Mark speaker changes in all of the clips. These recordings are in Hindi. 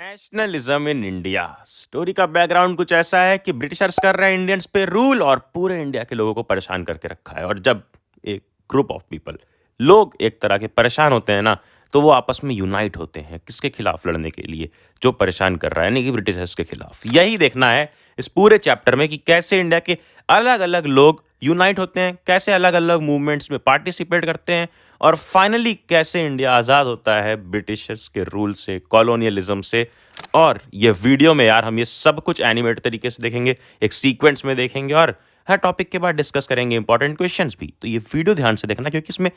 Speaker 1: नेशनलिज्म इन इंडिया स्टोरी का बैकग्राउंड कुछ ऐसा है कि ब्रिटिशर्स कर रहे हैं इंडियंस पे रूल और पूरे इंडिया के लोगों को परेशान करके रखा है। और जब एक ग्रुप ऑफ पीपल लोग एक तरह के परेशान होते हैं ना, तो वो आपस में यूनाइट होते हैं किसके खिलाफ लड़ने के लिए, जो परेशान कर रहा है, यानी कि ब्रिटिशर्स के खिलाफ। यही देखना है इस पूरे चैप्टर में कि कैसे इंडिया के अलग अलग लोग यूनाइट होते हैं, कैसे अलग अलग मूवमेंट्स में पार्टिसिपेट करते हैं, और फाइनली कैसे इंडिया आज़ाद होता है ब्रिटिशर्स के रूल से, कॉलोनियलिज्म से। और ये वीडियो में यार हम ये सब कुछ एनिमेटेड तरीके से देखेंगे, एक सीक्वेंस में देखेंगे, और हर टॉपिक के बाद डिस्कस करेंगे इंपॉर्टेंट क्वेश्चंस भी। तो ये वीडियो ध्यान से देखना, क्योंकि इसमें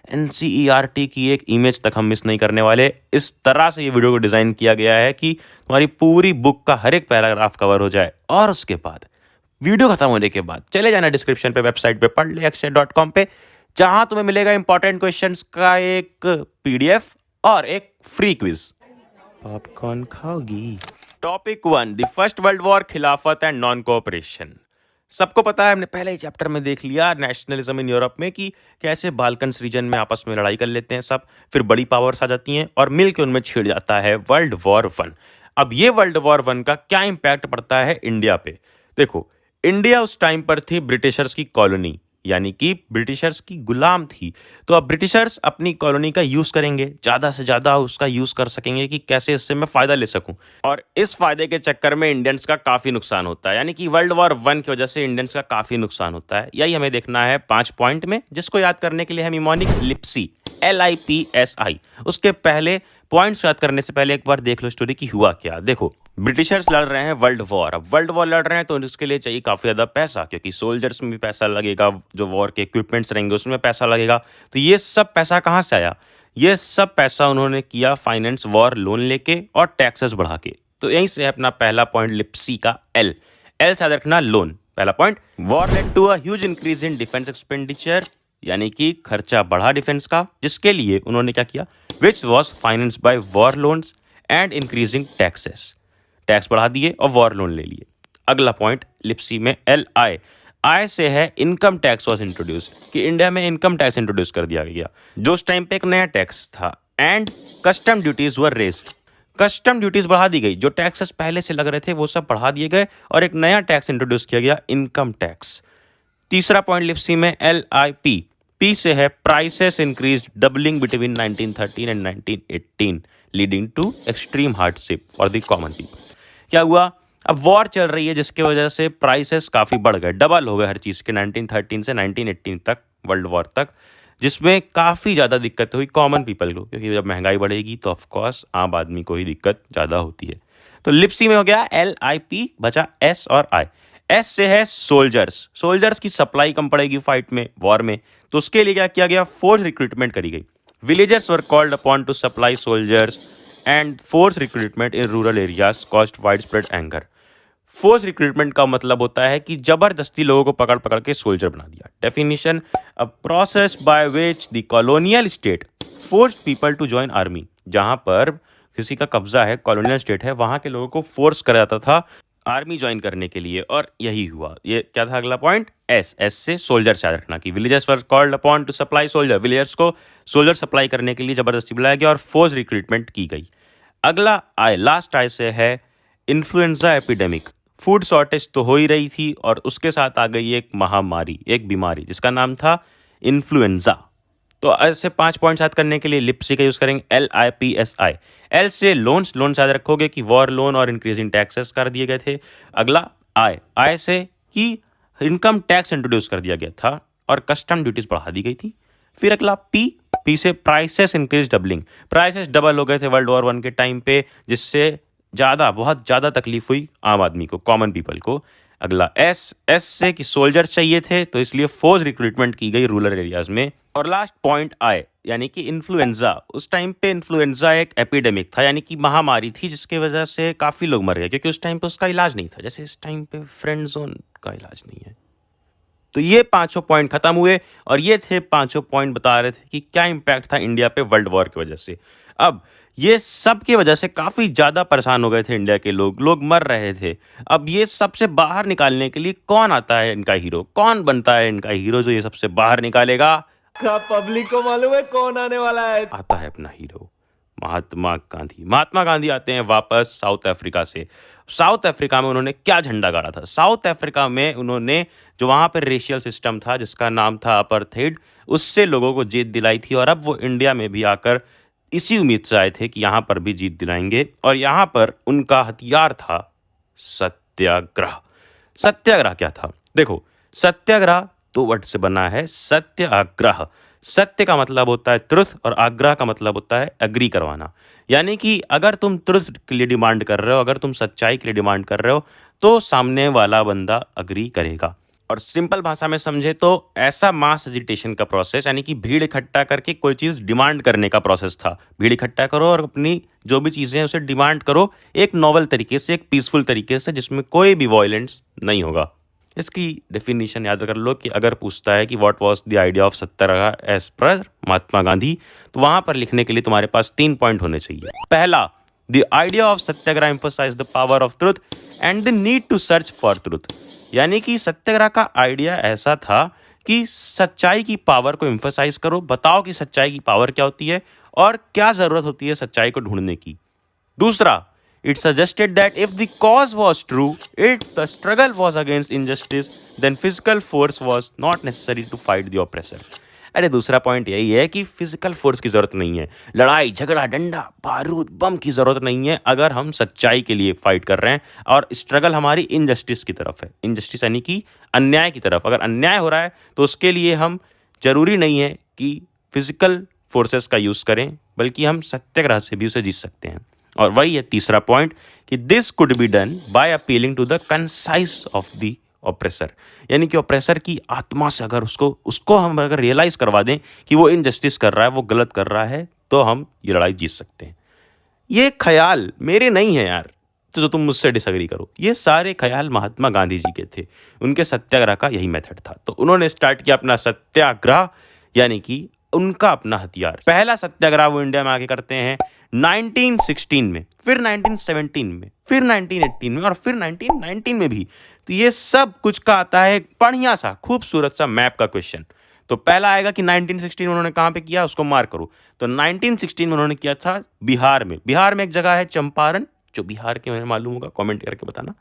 Speaker 1: एनसीईआरटी की एक इमेज तक हम मिस नहीं करने वाले। इस तरह से ये वीडियो को डिज़ाइन किया गया है कि तुम्हारी पूरी बुक का हर एक पैराग्राफ कवर हो जाए। और उसके बाद वीडियो खत्म होने के बाद चले जाना डिस्क्रिप्शन पे, वेबसाइट पे padleakshay.com पे, जहां तुम्हें मिलेगा इंपॉर्टेंट क्वेश्चंस का एक पीडीएफ और एक फ्री क्विज। पॉपकॉर्न खाओगी? Topic 1, the first world war, Khilafat and non cooperation. सबको पता है, हमने पहले ही चैप्टर में देख लिया नेशनलिज्म इन यूरोप में कि कैसे बाल्कन्स रीजन में आपस में लड़ाई कर लेते हैं सब, फिर बड़ी पावर्स आ जाती हैं और मिल के उनमें छिड़ जाता है वर्ल्ड वॉर 1। अब ये वर्ल्ड वॉर 1 का क्या इम्पैक्ट पड़ता है इंडिया पे? देखो, इंडिया उस टाइम पर थी ब्रिटिशर्स की कॉलोनी, यानी कि ब्रिटिशर्स की गुलाम थी। तो अब ब्रिटिशर्स अपनी कॉलोनी का यूज करेंगे, ज्यादा से ज्यादा उसका यूज कर सकेंगे कि कैसे इससे मैं फायदा ले सकूं। और इस फायदे के चक्कर में इंडियंस का काफी नुकसान होता है, यानी कि वर्ल्ड वॉर 1 की वजह से इंडियंस का काफी नुकसान होता है। यही हमें देखना है 5 पॉइंट में, जिसको याद करने के लिए हम निमोनिक लिप्सी, LIPSI, उसके पहले पॉइंट्स याद करने से पहले एक बार देख लो स्टोरी की हुआ क्या। देखो, ब्रिटिशर्स लड़ रहे हैं वर्ल्ड वॉर। अब वर्ल्ड वॉर लड़ रहे हैं तो उसके लिए चाहिए काफ़ी ज़्यादा पैसा, क्योंकि सोल्जर्स में भी पैसा लगेगा, जो वॉर के इक्विपमेंट्स रहेंगे उसमें पैसा लगेगा। तो ये सब पैसा कहाँ से आया? ये सब पैसा उन्होंने किया फाइनेंस वॉर लोन लेके और टैक्सेस बढ़ा के। तो यहीं से है अपना पहला पॉइंट लिप्सी का एल से याद रखना, लोन। पहला point, war led to a huge increase in defence expenditure, यानी कि खर्चा बढ़ा डिफेंस का, जिसके लिए उन्होंने क्या किया, which was finance by war loans and increasing taxes. Tax बढ़ा दिए और वॉर लोन ले लिए। अगला पॉइंट लिप्सी में आई से है इनकम टैक्स वॉज इंट्रोड्यूस, कि इंडिया में इनकम टैक्स इंट्रोड्यूस कर दिया गया, जो उस टाइम पे एक नया टैक्स था। And custom duties were raised, custom duties बढ़ा दी गई, जो टैक्सेस पहले से लग रहे थे वो सब बढ़ा दिए गए और एक नया टैक्स इंट्रोड्यूस किया गया, इनकम टैक्स। तीसरा पॉइंट लिप्सी में LIP, पी से है prices increase doubling between 1913 and 1918 leading to extreme hardship for the common people. क्या हुआ? अब वॉर चल रही है, जिसकी वजह से प्राइसेस काफ़ी बढ़ गए, डबल हो गए हर चीज़ के 1913 से 1918 तक, वर्ल्ड वॉर तक, जिसमें काफ़ी ज़्यादा दिक्कत हुई कॉमन पीपल को, क्योंकि जब महंगाई बढ़ेगी तो ऑफकोर्स आम आदमी को ही दिक्कत ज़्यादा होती है। तो लिप्सी में हो गया LIP, बचा S और I। S से है सोल्जर्स, सोल्जर्स की सप्लाई कम पड़ेगी फाइट में, वॉर में, तो उसके लिए क्या किया गया, फोर्स रिक्रूटमेंट करी गई। Villagers were called upon two supply soldiers and force recruitment in rural areas caused wide spread anger. Force recruitment का मतलब होता है कि जबरदस्ती लोगों को पकड़ पकड़ के सोल्जर बना दिया। Definition, a process by which the colonial state force people to join army, जहां पर किसी का कब्जा है, कॉलोनियल स्टेट है, वहां के लोगों को फोर्स करा जाता था आर्मी ज्वाइन करने के लिए, और यही हुआ। ये क्या था अगला पॉइंट? S से सोल्जर्स याद रखना, कि villagers were called upon two supply soldier, villagers को सोल्जर सप्लाई करने के लिए जबरदस्ती बुलाया गया और फोर्स रिक्रूटमेंट की गई। अगला I, लास्ट I से है इन्फ्लुएंजा एपिडेमिक। फूड शॉर्टेज तो हो ही रही थी और उसके साथ आ गई एक महामारी, एक बीमारी जिसका नाम था इन्फ्लुएंजा। तो ऐसे 5 पॉइंट्स याद करने के लिए लिप्सी का यूज करेंगे LIPSI। L से लोन्स, लोन्स याद रखोगे कि वॉर लोन और इंक्रीजिंग टैक्सेस कर दिए गए थे। अगला I से कि इनकम टैक्स इंट्रोड्यूस कर दिया गया था और कस्टम ड्यूटीज बढ़ा दी गई थी। फिर अगला P से prices increase doubling, prices double हो गए थे वर्ल्ड वॉर 1 के टाइम पे, जिससे बहुत ज़्यादा तकलीफ हुई आम आदमी को, कॉमन पीपल को। अगला S से कि सोल्जर चाहिए थे, तो इसलिए फोर्स रिक्रूटमेंट की गई रूरल एरियाज में। और लास्ट पॉइंट I, यानी कि इन्फ्लुएंजा। उस टाइम पे इन्फ्लुएंजा एक एपिडेमिक था, यानी कि महामारी थी, जिसकी वजह से काफ़ी लोग मर गए, क्योंकि उस टाइम पे उसका इलाज नहीं था, जैसे इस टाइम पे फ्रेंड जोन का इलाज नहीं है। तो ये 5 पॉइंट खत्म हुए, और ये थे 5 पॉइंट बता रहे थे कि क्या इम्पैक्ट था इंडिया पे वर्ल्ड वॉर की वजह से। अब ये सब की वजह से काफ़ी ज़्यादा परेशान हो गए थे इंडिया के लोग, लोग मर रहे थे। अब ये सबसे बाहर निकालने के लिए कौन आता है इनका हीरो, कौन बनता है इनका हीरो जो ये सबसे बाहर निकालेगा?
Speaker 2: क्या पब्लिक को मालूम है कौन आने वाला है?
Speaker 1: आता है अपना हीरो महात्मा गांधी आते हैं वापस साउथ अफ्रीका से। साउथ अफ्रीका में उन्होंने क्या झंडा गाड़ा था? साउथ अफ्रीका में उन्होंने जो वहाँ पर रेशियल सिस्टम था जिसका नाम था अपार्थाइड, उससे लोगों को जीत दिलाई थी। और अब वो इंडिया में भी आकर इसी उम्मीद से आए थे कि यहाँ पर भी जीत दिलाएंगे। और यहाँ पर उनका हथियार था सत्याग्रह। सत्याग्रह क्या था? देखो, सत्याग्रह 2 वर्ड से बना है, सत्याग्रह। सत्य का मतलब होता है ट्रुथ और आग्रह का मतलब होता है एग्री करवाना। यानी कि अगर तुम ट्रुथ के लिए डिमांड कर रहे हो, अगर तुम सच्चाई के लिए डिमांड कर रहे हो, तो सामने वाला बंदा अग्री करेगा। और सिंपल भाषा में समझे तो ऐसा मास एजिटेशन का प्रोसेस, यानी कि भीड़ इकट्ठा करके कोई चीज़ डिमांड करने का प्रोसेस था। भीड़ इकट्ठा करो और अपनी जो भी चीज़ें हैं उसे डिमांड करो एक नॉवल तरीके से, एक पीसफुल तरीके से, जिसमें कोई भी वॉयलेंस नहीं होगा। इसकी डेफिनेशन याद कर लो कि अगर पूछता है कि what was the idea of satyagraha as पर महात्मा गांधी, तो वहां पर लिखने के लिए तुम्हारे पास 3 पॉइंट होने चाहिए। पहला, the idea of satyagraha emphasise the power of truth and the need to search for truth. यानी कि सत्याग्रह का आइडिया ऐसा था कि सच्चाई की पावर को एम्फसाइज करो, बताओ कि सच्चाई की पावर क्या होती है और क्या जरूरत होती है सच्चाई को ढूंढने की। दूसरा, it suggested that if the cause was true, if the struggle was against injustice, then physical force was not necessary to fight the oppressor. अरे दूसरा पॉइंट यही है कि फिजिकल फोर्स की जरूरत नहीं है, लड़ाई झगड़ा डंडा बारूद बम की जरूरत नहीं है अगर हम सच्चाई के लिए फाइट कर रहे हैं और स्ट्रगल हमारी इनजस्टिस की तरफ है। इनजस्टिस यानी कि अन्याय की तरफ। अगर अन्याय हो रहा है तो उसके लिए हम जरूरी नहीं है कि फिजिकल फोर्सेस का यूज करें, बल्कि हम सत्याग्रह से भी उसे जीत सकते हैं। और वही है तीसरा पॉइंट कि this could be done by appealing to the conscience of the oppressor. यानी कि ऑप्रेसर की आत्मा से अगर उसको हम अगर रियलाइज करवा दें कि वो इनजस्टिस कर रहा है, वो गलत कर रहा है, तो हम ये लड़ाई जीत सकते हैं। ये ख्याल मेरे नहीं है यार, तो जो तुम मुझसे डिसएग्री करो, ये सारे ख्याल महात्मा गांधी जी के थे। उनके सत्याग्रह का यही मेथड था। तो उन्होंने स्टार्ट किया अपना सत्याग्रह, यानी कि उनका अपना हथियार। पहला सत्याग्रह वो इंडिया में आके करते हैं 1916 में, फिर 1917 में, फिर 1918 में और फिर 1919 में भी। तो ये सब कुछ का आता है एक बढ़िया सा खूबसूरत सा मैप का क्वेश्चन। तो पहला आएगा कि 1916 में उन्होंने कहाँ पे किया, उसको मार्क करो। तो 1916 में उन्होंने किया था बिहार में। बिहार में एक जगह है चंपारण, जो बिहार के मुझे मालूम होगा, कमेंट करके बताना।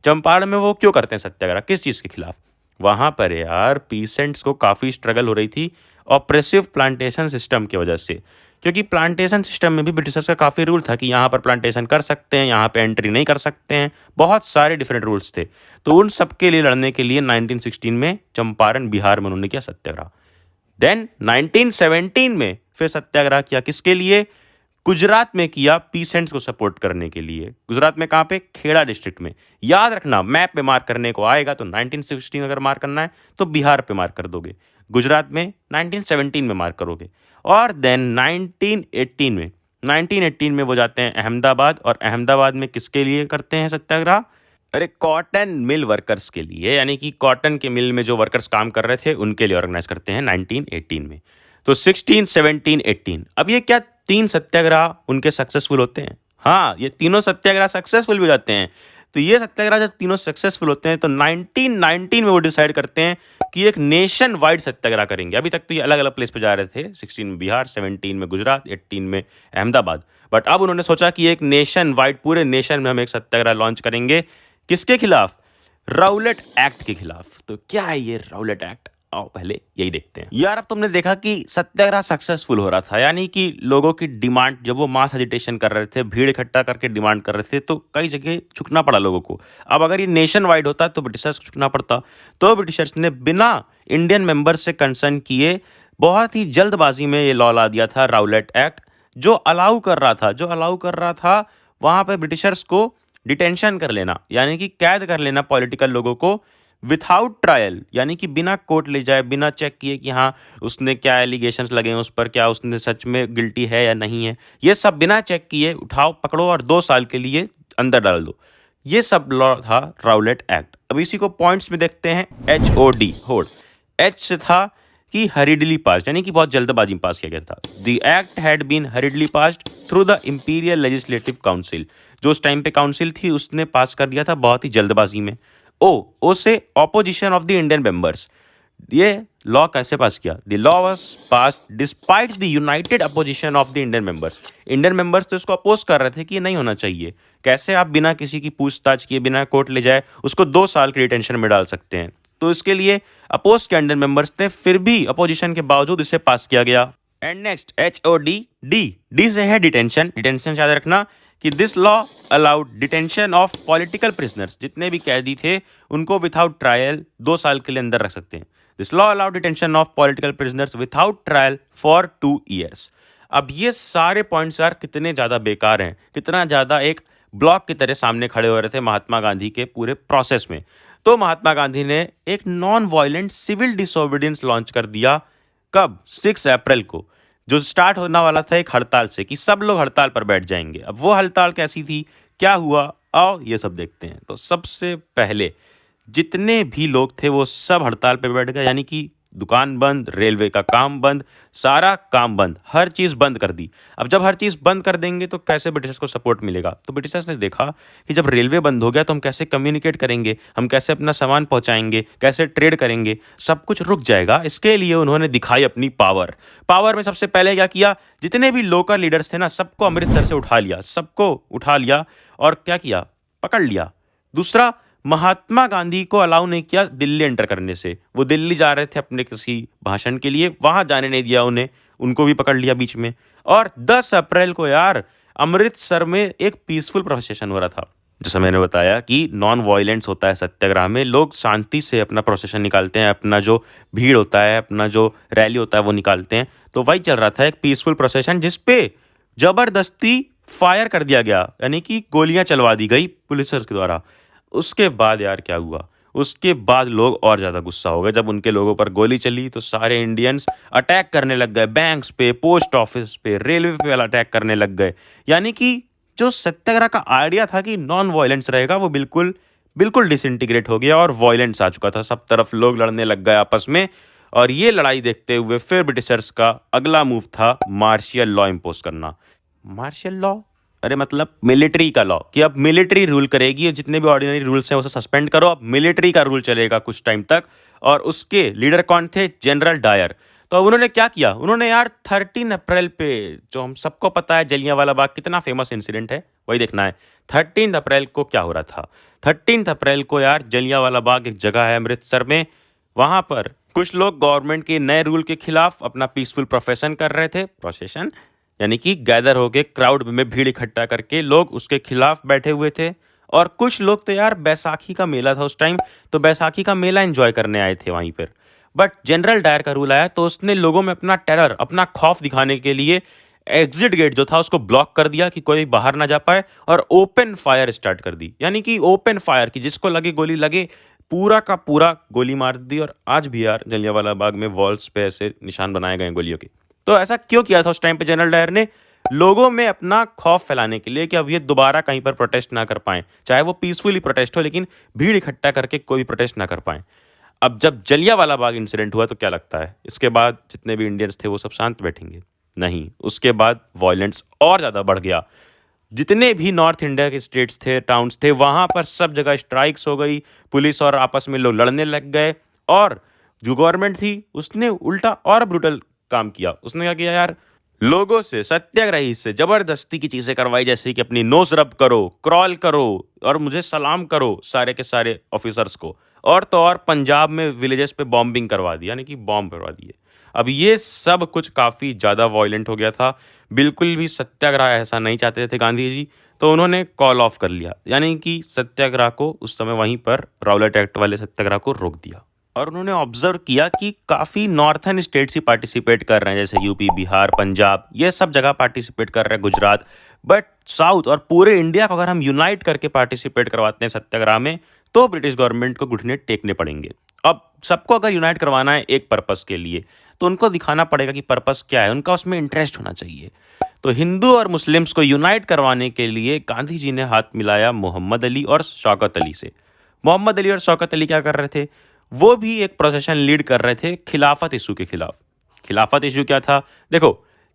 Speaker 1: चंपारण में वो क्यों करते हैं सत्याग्रह, किस चीज़ के खिलाफ? वहाँ पर यार पीसेंट्स को काफ़ी स्ट्रगल हो रही थी ऑप्रेसिव प्लांटेशन सिस्टम की वजह से। क्योंकि प्लांटेशन सिस्टम में भी ब्रिटिशर्स का काफ़ी रूल था कि यहाँ पर प्लांटेशन कर सकते हैं, यहाँ पे एंट्री नहीं कर सकते हैं, बहुत सारे डिफरेंट रूल्स थे। तो उन सब के लिए लड़ने के लिए 1916 में चंपारण बिहार में उन्होंने किया सत्याग्रह। देन 1917 में फिर सत्याग्रह किया, किसके लिए? गुजरात में किया, पीसेंट्स को सपोर्ट करने के लिए। गुजरात में कहाँ पे? खेड़ा डिस्ट्रिक्ट में। याद रखना, मैप पे मार्क करने को आएगा तो 1916 अगर मार्क करना है तो बिहार पे मार्क कर दोगे, गुजरात में 1917 में मार्क करोगे। और देन 1918 में वो जाते हैं अहमदाबाद, और अहमदाबाद में किसके लिए करते हैं सत्याग्रह? अरे कॉटन मिल वर्कर्स के लिए, यानी कि कॉटन के मिल में जो वर्कर्स काम कर रहे थे उनके लिए ऑर्गेनाइज करते हैं 1918 में। तो 16, 17, 18, अब ये क्या 3 सत्याग्रह उनके सक्सेसफुल होते हैं? हाँ, ये तीनों सत्याग्रह सक्सेसफुल भी हो जाते हैं। तो ये सत्याग्रह जब तीनों सक्सेसफुल होते हैं तो 1919 में वो डिसाइड करते हैं कि एक नेशन वाइड सत्याग्रह करेंगे। अभी तक तो ये अलग अलग प्लेस पे जा रहे थे, 16 में बिहार, 17 में गुजरात, 18 में अहमदाबाद। बट अब उन्होंने सोचा कि एक नेशन वाइड, पूरे नेशन में हम एक सत्याग्रह लॉन्च करेंगे। किसके खिलाफ? राउलेट एक्ट के खिलाफ। तो क्या है ये राउलेट एक्ट? आओ पहले यही देखते हैं। यार अब तुमने देखा कि सत्याग्रह सक्सेसफुल हो रहा था, यानी कि लोगों की डिमांड, जब वो मास एजिटेशन कर रहे थे, भीड़ इकट्ठा करके डिमांड कर रहे थे, तो कई जगह झुकना पड़ा लोगों को। अब अगर ये नेशन वाइड होता तो ब्रिटिशर्स को झुकना पड़ता। तो ब्रिटिशर्स ने बिना इंडियन मेंबर्स से कंसर्न किए बहुत ही जल्दबाजी में ये लॉ ला दिया था, राउलेट एक्ट, जो अलाउ कर रहा था वहाँ पर ब्रिटिशर्स को डिटेंशन कर लेना, यानी कि कैद कर लेना पॉलिटिकल लोगों को विथआउट ट्रायल, यानी कि बिना कोर्ट ले जाए, बिना चेक किए कि हाँ उसने क्या एलिगेशंस लगे हैं उस पर, क्या उसने सच में गिल्टी है या नहीं है, ये सब बिना चेक किए उठाओ पकड़ो और 2 साल के लिए अंदर डाल दो। ये सब लॉ था राउलेट एक्ट। अब इसी को पॉइंट्स में देखते हैं। HOD, होड़। H से था कि हरीडली पास्ड, यानी कि बहुत जल्दबाजी में पास किया गया था। The act had been hurriedly passed through the imperial legislative council, जो उस टाइम पे काउंसिल थी उसने पास कर दिया था बहुत ही जल्दबाजी में। ओ से opposition of the Indian members, ये लॉ कैसे पास किया? The law was passed despite the United opposition of the Indian members. Indian members तो इसको अपोज कर रहे थे कि ये नहीं होना चाहिए। कैसे आप बिना किसी की पूछताछ किए, बिना कोर्ट ले जाए, उसको 2 साल की डिटेंशन में डाल सकते हैं? तो इसके लिए अपोज के इंडियन मेंबर्स थे, फिर भी अपोजिशन के बावजूद इसे पास किया गया। एंड नेक्स्ट HOD, डी से है डिटेंशन। डिटेंशन याद रखना कि this law allowed detention of political prisoners. जितने भी कैदी थे उनको विथआउट ट्रायल 2 साल के लिए अंदर रख सकते हैं। This law allowed detention of political prisoners without trial for 2 years। अब ये सारे पॉइंट्स यार कितने ज़्यादा बेकार हैं, कितना ज़्यादा एक ब्लॉक की तरह सामने खड़े हो रहे थे महात्मा गांधी के पूरे प्रोसेस में। तो महात्मा गांधी ने एक non violent civil disobedience launch कर दिया। कब? 6 अप्रैल को, जो स्टार्ट होने वाला था एक हड़ताल से कि सब लोग हड़ताल पर बैठ जाएंगे। अब वो हड़ताल कैसी थी, क्या हुआ, आओ ये सब देखते हैं। तो सबसे पहले जितने भी लोग थे वो सब हड़ताल पे बैठ गए, यानी कि दुकान बंद, रेलवे का काम बंद, सारा काम बंद, हर चीज़ बंद कर दी। अब जब हर चीज़ बंद कर देंगे तो कैसे ब्रिटिशर्स को सपोर्ट मिलेगा? तो ब्रिटिशर्स ने देखा कि जब रेलवे बंद हो गया तो हम कैसे कम्युनिकेट करेंगे, हम कैसे अपना सामान पहुंचाएंगे, कैसे ट्रेड करेंगे, सब कुछ रुक जाएगा। इसके लिए उन्होंने दिखाई अपनी पावर। पावर में सबसे पहले क्या किया, जितने भी लोकल लीडर्स थे ना, सबको अमृतसर से उठा लिया, सबको उठा लिया और क्या किया, पकड़ लिया। दूसरा, महात्मा गांधी को अलाउ नहीं किया दिल्ली एंटर करने से। वो दिल्ली जा रहे थे अपने किसी भाषण के लिए, वहां जाने नहीं दिया उन्हें, उनको भी पकड़ लिया बीच में। और 10 अप्रैल को यार अमृतसर में एक पीसफुल प्रोसेशन हो रहा था। जैसा मैंने बताया कि नॉन वायलेंस होता है सत्याग्रह में, लोग शांति से अपना प्रोसेशन निकालते हैं, अपना जो भीड़ होता है, अपना जो रैली होता है वो निकालते हैं। तो वही चल रहा था एक पीसफुल प्रोसेशन, जिसपे जबरदस्ती फायर कर दिया गया, यानी कि गोलियां चलवा दी गई पुलिसर्स के द्वारा। उसके बाद यार क्या हुआ, उसके बाद लोग और ज़्यादा गुस्सा हो गए। जब उनके लोगों पर गोली चली तो सारे इंडियंस अटैक करने लग गए, बैंक्स पे, पोस्ट ऑफिस पे, रेलवे पे अटैक करने लग गए। यानी कि जो सत्याग्रह का आइडिया था कि नॉन वायलेंस रहेगा, वो बिल्कुल बिल्कुल डिसइंटीग्रेट हो गया और वायलेंस आ चुका था। सब तरफ लोग लड़ने लग गए आपस में। और ये लड़ाई देखते हुए फिर ब्रिटिशर्स का अगला मूव था मार्शियल लॉ इम्पोज करना। मार्शियल लॉ, अरे मतलब मिलिट्री का लॉ, कि अब मिलिट्री रूल करेगी, और जितने भी ऑर्डिनरी रूल्स हैं उसे सस्पेंड करो, अब मिलिट्री का रूल चलेगा कुछ टाइम तक। और उसके लीडर कौन थे? General Dyer. तो अब उन्होंने क्या किया, उन्होंने यार 13 अप्रैल पे, जो हम सबको पता है जलियांवाला बाग कितना फेमस इंसिडेंट है, वही देखना है। 13 अप्रैल को क्या हो रहा था? 13 अप्रैल को यार जलियांवाला बाग एक जगह है अमृतसर में, वहां पर कुछ लोग गवर्नमेंट के नए रूल के खिलाफ अपना पीसफुल प्रोसेशन कर रहे थे, प्रोसेशन यानी कि गैदर होके क्राउड में भीड़ इकट्ठा करके लोग उसके खिलाफ बैठे हुए थे। और कुछ लोग तो यार बैसाखी का मेला था उस टाइम, तो बैसाखी का मेला एंजॉय करने आए थे वहीं पर। बट जनरल डायर का रूल आया तो उसने लोगों में अपना टेरर, अपना खौफ दिखाने के लिए एग्जिट गेट जो था उसको ब्लॉक कर दिया कि कोई बाहर ना जा पाए, और ओपन फायर स्टार्ट कर दी। यानी कि ओपन फायर की जिसको लगे गोली लगे, पूरा का पूरा गोली मार दी। और आज भी यार जलियांवाला बाग में वॉल्स पे ऐसे निशान बनाए गए गोलियों के। तो ऐसा क्यों किया था उस टाइम पे जनरल डायर ने? लोगों में अपना खौफ फैलाने के लिए कि अब ये दोबारा कहीं पर प्रोटेस्ट ना कर पाएं, चाहे वो पीसफुली प्रोटेस्ट हो, लेकिन भीड़ इकट्ठा करके कोई प्रोटेस्ट ना कर पाएं। अब जब जलियांवाला बाग इंसिडेंट हुआ तो क्या लगता है, इसके बाद जितने भी इंडियंस थे वो सब शांत बैठेंगे? नहीं, उसके बाद वायलेंस और ज़्यादा बढ़ गया। जितने भी नॉर्थ इंडिया के स्टेट्स थे, टाउन्स थे, वहाँ पर सब जगह स्ट्राइक्स हो गई, पुलिस और आपस में लोग लड़ने लग गए। और जो गवर्नमेंट थी उसने उल्टा और ब्रूटल काम किया। उसने क्या किया यार, लोगों से, सत्याग्रही से जबरदस्ती की चीजें करवाई, जैसे कि अपनी नोज रब करो, क्रॉल करो और मुझे सलाम करो सारे के सारे ऑफिसर्स को। और तो और पंजाब में विलेजेस पे बॉम्बिंग करवा दी, यानी कि बॉम्ब करवा दिए। अब ये सब कुछ काफ़ी ज़्यादा वायलेंट हो गया था। बिल्कुल भी सत्याग्रह ऐसा नहीं चाहते थे गांधी जी, तो उन्होंने कॉल ऑफ कर लिया, यानी कि सत्याग्रह को उस समय वहीं पर राउलेट एक्ट वाले सत्याग्रह को रोक दिया। और उन्होंने ऑब्जर्व किया कि काफ़ी नॉर्थर्न स्टेट्स ही पार्टिसिपेट कर रहे हैं, जैसे यूपी, बिहार, पंजाब, ये सब जगह पार्टिसिपेट कर रहे हैं, गुजरात। बट साउथ और पूरे इंडिया को अगर हम यूनाइट करके पार्टिसिपेट करवाते हैं सत्याग्रह में, तो ब्रिटिश गवर्नमेंट को घुटने टेकने पड़ेंगे। अब सबको अगर यूनाइट करवाना है एक पर्पस के लिए, तो उनको दिखाना पड़ेगा कि पर्पस क्या है, उनका उसमें इंटरेस्ट होना चाहिए। तो हिंदू और मुस्लिम्स को यूनाइट करवाने के लिए गांधी जी ने हाथ मिलाया मोहम्मद अली और शौकत अली से। मोहम्मद अली और शौकत अली क्या कर रहे थे, वो भी एक प्रोसेशन लीड कर रहे थे खिलाफत इशू के खिलाफ। खिलाफत इशू क्या था? देखो,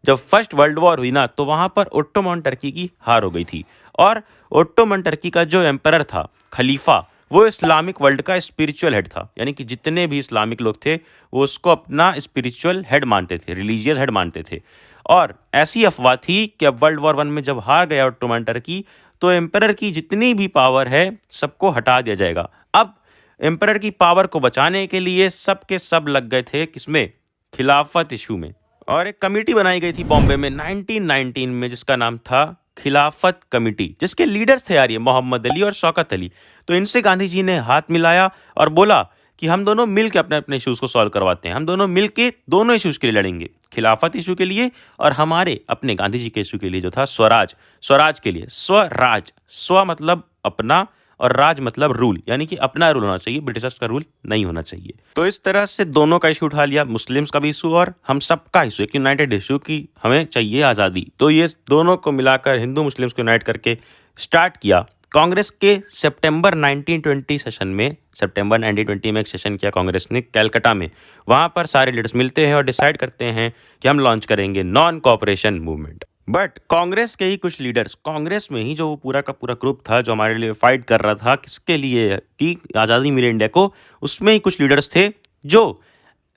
Speaker 1: जब फर्स्ट वर्ल्ड वॉर हुई ना, तो वहाँ पर ओट्टोमन टर्की की हार हो गई थी। और ओट्टोमन टर्की का जो एम्परर था, खलीफा, वो इस्लामिक वर्ल्ड का स्पिरिचुअल हेड था, यानी कि जितने भी इस्लामिक लोग थे वो उसको अपना स्पिरिचुअल हेड मानते थे, रिलीजियस हेड मानते थे। और ऐसी अफवाह थी कि अब वर्ल्ड वॉर 1 में जब हार गया ऑटोमन टर्की तो एम्परर की जितनी भी पावर है सबको हटा दिया जाएगा। अब एम्परर की पावर को बचाने के लिए सब के सब लग गए थे किसमें? खिलाफत इशू में। और एक कमेटी बनाई गई थी बॉम्बे में 1919 में जिसका नाम था खिलाफत कमेटी, जिसके लीडर्स थे यार ये मोहम्मद अली और शौकत अली। तो इनसे गांधी जी ने हाथ मिलाया और बोला कि हम दोनों मिल के अपने अपने इश्यूज को सॉल्व करवाते हैं, हम दोनों मिल के दोनों इश्यूज के लिए लड़ेंगे, खिलाफत इशू के लिए और हमारे अपने गांधी जी के इशू के लिए जो था स्वराज, स्वराज के लिए। स्वराज, स्व मतलब अपना और राज मतलब रूल, यानी कि अपना रूल होना चाहिए, ब्रिटिशर्स का रूल नहीं होना चाहिए। तो इस तरह से दोनों का इशू उठा लिया, मुस्लिम्स का भी इशू और हम सबका इशू, एक यूनाइटेड इशू की हमें चाहिए आज़ादी। तो ये दोनों को मिलाकर हिंदू मुस्लिम्स को यूनाइट करके स्टार्ट किया। कांग्रेस के सितंबर 1920 सेशन में, सितंबर 1920 में एक सेशन किया कांग्रेस ने कैलकाटा में। वहाँ पर सारे लीडर्स मिलते हैं और डिसाइड करते हैं कि हम लॉन्च करेंगे non cooperation movement. But Congress के ही कुछ लीडर्स, कांग्रेस में ही जो पूरा का पूरा ग्रुप था जो हमारे लिए फाइट कर रहा था किसके लिए कि आज़ादी मिले इंडिया को, उसमें ही कुछ लीडर्स थे जो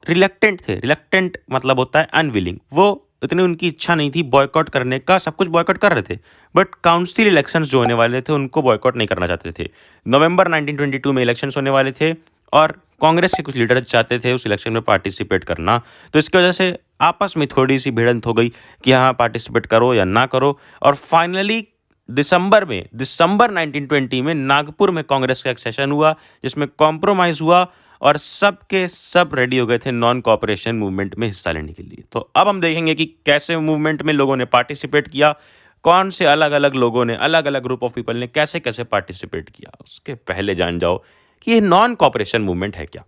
Speaker 1: रिलक्टेंट थे। रिलक्टेंट मतलब होता है अनविलिंग। वो इतनी उनकी इच्छा नहीं थी बॉयकॉट करने का, सब कुछ बॉयकॉट कर रहे थे बट काउंसिल इलेक्शंस जो होने वाले थे उनको बॉयकॉट नहीं करना चाहते थे। नवंबर 1922 में इलेक्शंस होने वाले थे और कांग्रेस के कुछ लीडर चाहते थे उस इलेक्शन में पार्टिसिपेट करना। तो इसकी वजह से आपस में थोड़ी सी भिड़ंत हो गई कि हाँ पार्टिसिपेट करो या ना करो। और फाइनली दिसंबर 1920 में नागपुर में कांग्रेस का एक सेशन हुआ जिसमें कॉम्प्रोमाइज़ हुआ और सब के सब रेडी हो गए थे नॉन कोऑपरेशन मूवमेंट में हिस्सा लेने के लिए। तो अब हम देखेंगे कि कैसे मूवमेंट में लोगों ने पार्टिसिपेट किया, कौन से अलग अलग लोगों ने, अलग अलग ग्रुप ऑफ पीपल ने कैसे कैसे पार्टिसिपेट किया। उसके पहले जान जाओ कि ये नॉन कोऑपरेशन मूवमेंट है क्या।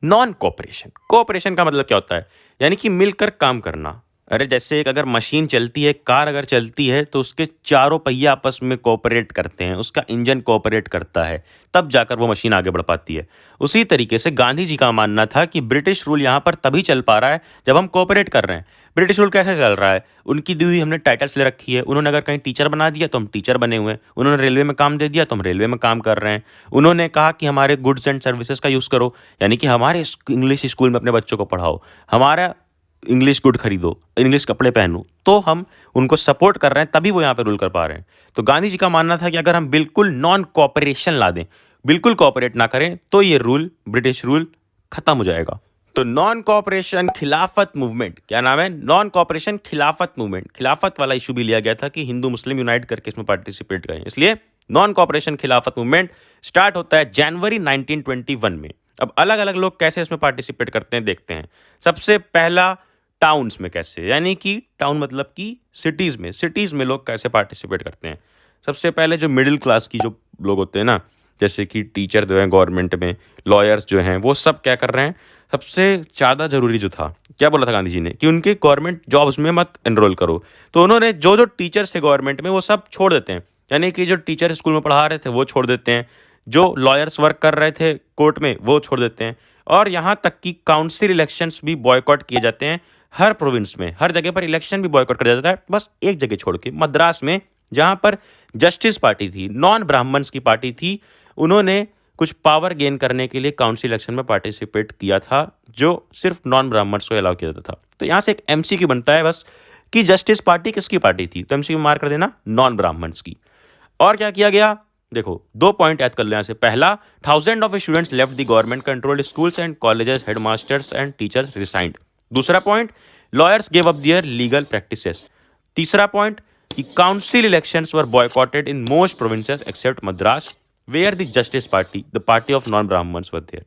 Speaker 1: नॉन कोऑपरेशन, कोऑपरेशन का मतलब क्या होता है? यानी कि मिलकर काम करना। अरे जैसे एक अगर मशीन चलती है, कार अगर चलती है तो उसके चारों पहिए आपस में कोऑपरेट करते हैं, उसका इंजन कोऑपरेट करता है, तब जाकर वो मशीन आगे बढ़ पाती है। उसी तरीके से गांधी जी का मानना था कि ब्रिटिश रूल यहाँ पर तभी चल पा रहा है जब हम कोऑपरेट कर रहे हैं। ब्रिटिश रूल कैसे चल रहा है? उनकी दी हुई हमने टाइटल्स ले रखी है। उन्होंने अगर कहीं टीचर बना दिया तो हम टीचर बने हुए हैं, उन्होंने रेलवे में काम दे दिया तो हम रेलवे में काम कर रहे हैं, उन्होंने कहा कि हमारे गुड्स एंड सर्विसेज का यूज़ करो, यानी कि हमारे इंग्लिश स्कूल में अपने बच्चों को पढ़ाओ, हमारा इंग्लिश गुड खरीदो, इंग्लिश कपड़े पहनो, तो हम उनको सपोर्ट कर रहे हैं, तभी वो यहाँ पे रूल कर पा रहे हैं। तो गांधी जी का मानना था कि अगर हम बिल्कुल नॉन कोऑपरेशन ला दें, बिल्कुल कोऑपरेट ना करें, तो ये रूल, ब्रिटिश रूल खत्म हो जाएगा। तो नॉन कोऑपरेशन खिलाफत मूवमेंट, क्या नाम है? नॉन कोऑपरेशन खिलाफत मूवमेंट। खिलाफत वाला इशू भी लिया गया था कि हिंदू मुस्लिम यूनाइट करके इसमें पार्टिसिपेट करें, इसलिए नॉन कोऑपरेशन खिलाफत मूवमेंट स्टार्ट होता है जनवरी 1921 में। अब अलग अलग लोग कैसे इसमें पार्टिसिपेट करते हैं देखते हैं। सबसे पहला टाउन्स में कैसे, यानी कि टाउन मतलब कि सिटीज़ में लोग कैसे पार्टिसिपेट करते हैं। सबसे पहले जो मिडिल क्लास की जो लोग होते हैं ना, जैसे कि टीचर जो हैं गवर्नमेंट में, लॉयर्स जो हैं, वो सब क्या कर रहे हैं, सबसे ज़्यादा ज़रूरी जो था, क्या बोला था गांधी जी ने कि उनके गवर्नमेंट जॉब्स में मत एनरोल करो। तो उन्होंने जो जो टीचर्स थे गवर्नमेंट में वो सब छोड़ देते हैं, यानी कि जो टीचर स्कूल में पढ़ा रहे थे वो छोड़ देते हैं, जो लॉयर्स वर्क कर रहे थे कोर्ट में वो छोड़ देते हैं, और यहाँ तक कि काउंसिल इलेक्शंस भी बॉयकॉट किए जाते हैं। हर प्रोविंस में, हर जगह पर इलेक्शन भी बॉयकॉट कर दिया जाता है, बस एक जगह छोड़ के, मद्रास में, जहाँ पर जस्टिस पार्टी थी, नॉन ब्राह्मण्स की पार्टी थी, उन्होंने कुछ पावर गेन करने के लिए काउंसिल इलेक्शन में पार्टिसिपेट किया था जो सिर्फ नॉन ब्राह्मण्स को अलाउ किया जाता था। तो यहाँ से एक एमसीक्यू बनता है बस कि जस्टिस पार्टी किसकी पार्टी थी, तो एमसीक्यू मार कर देना नॉन ब्राह्मण्स की। और क्या किया गया देखो, 2 पॉइंट याद कर लेना से। पहला, 1000 of students left the government controlled schools and colleges, headmasters and teachers resigned. दूसरा point, lawyers gave up their legal practices. तीसरा पॉइंट कि council elections were boycotted in most provinces except Madras where the justice party, the party of non Brahmans were there.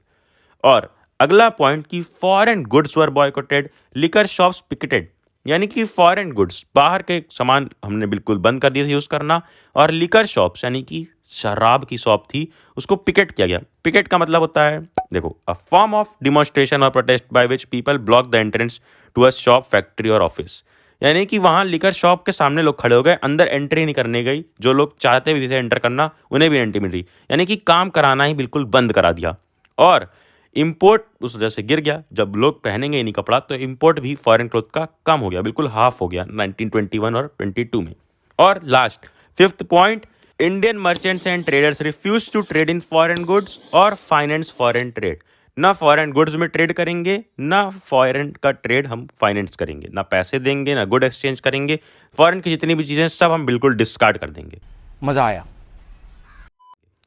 Speaker 1: और अगला पॉइंट कि foreign goods were boycotted, liquor shops picketed, यानी कि फॉरेन गुड्स, बाहर के सामान हमने बिल्कुल बंद कर दिए थे यूज़ करना, और लिकर शॉप्स यानी कि शराब की शॉप थी उसको पिकेट किया गया। पिकेट का मतलब होता है देखो, अ फॉर्म ऑफ डिमॉन्स्ट्रेशन और protest by which people block the entrance to a shop, factory और ऑफिस, यानी कि वहाँ लिकर शॉप के सामने लोग खड़े हो गए, अंदर एंट्री नहीं करने गई, जो लोग चाहते भी थे एंटर करना उन्हें भी एंट्री मिल रही, यानी कि काम कराना ही बिल्कुल बंद करा दिया। और इंपोर्ट उस वजह से गिर गया, जब लोग पहनेंगे ही नहीं कपड़ा तो इंपोर्ट भी फॉरेन क्लोथ का कम हो गया, बिल्कुल हाफ हो गया 1921 और 22 में। और last 5th point Indian merchants and traders refuse to trade in foreign goods और फाइनेंस फॉरेन ट्रेड। ना फॉरेन गुड्स में ट्रेड करेंगे, ना फॉरेन का ट्रेड हम फाइनेंस करेंगे, ना पैसे देंगे, ना गुड एक्सचेंज करेंगे। फॉरेन की जितनी भी चीज़ें सब हम बिल्कुल डिस्कार्ड कर देंगे।
Speaker 2: मजा आया।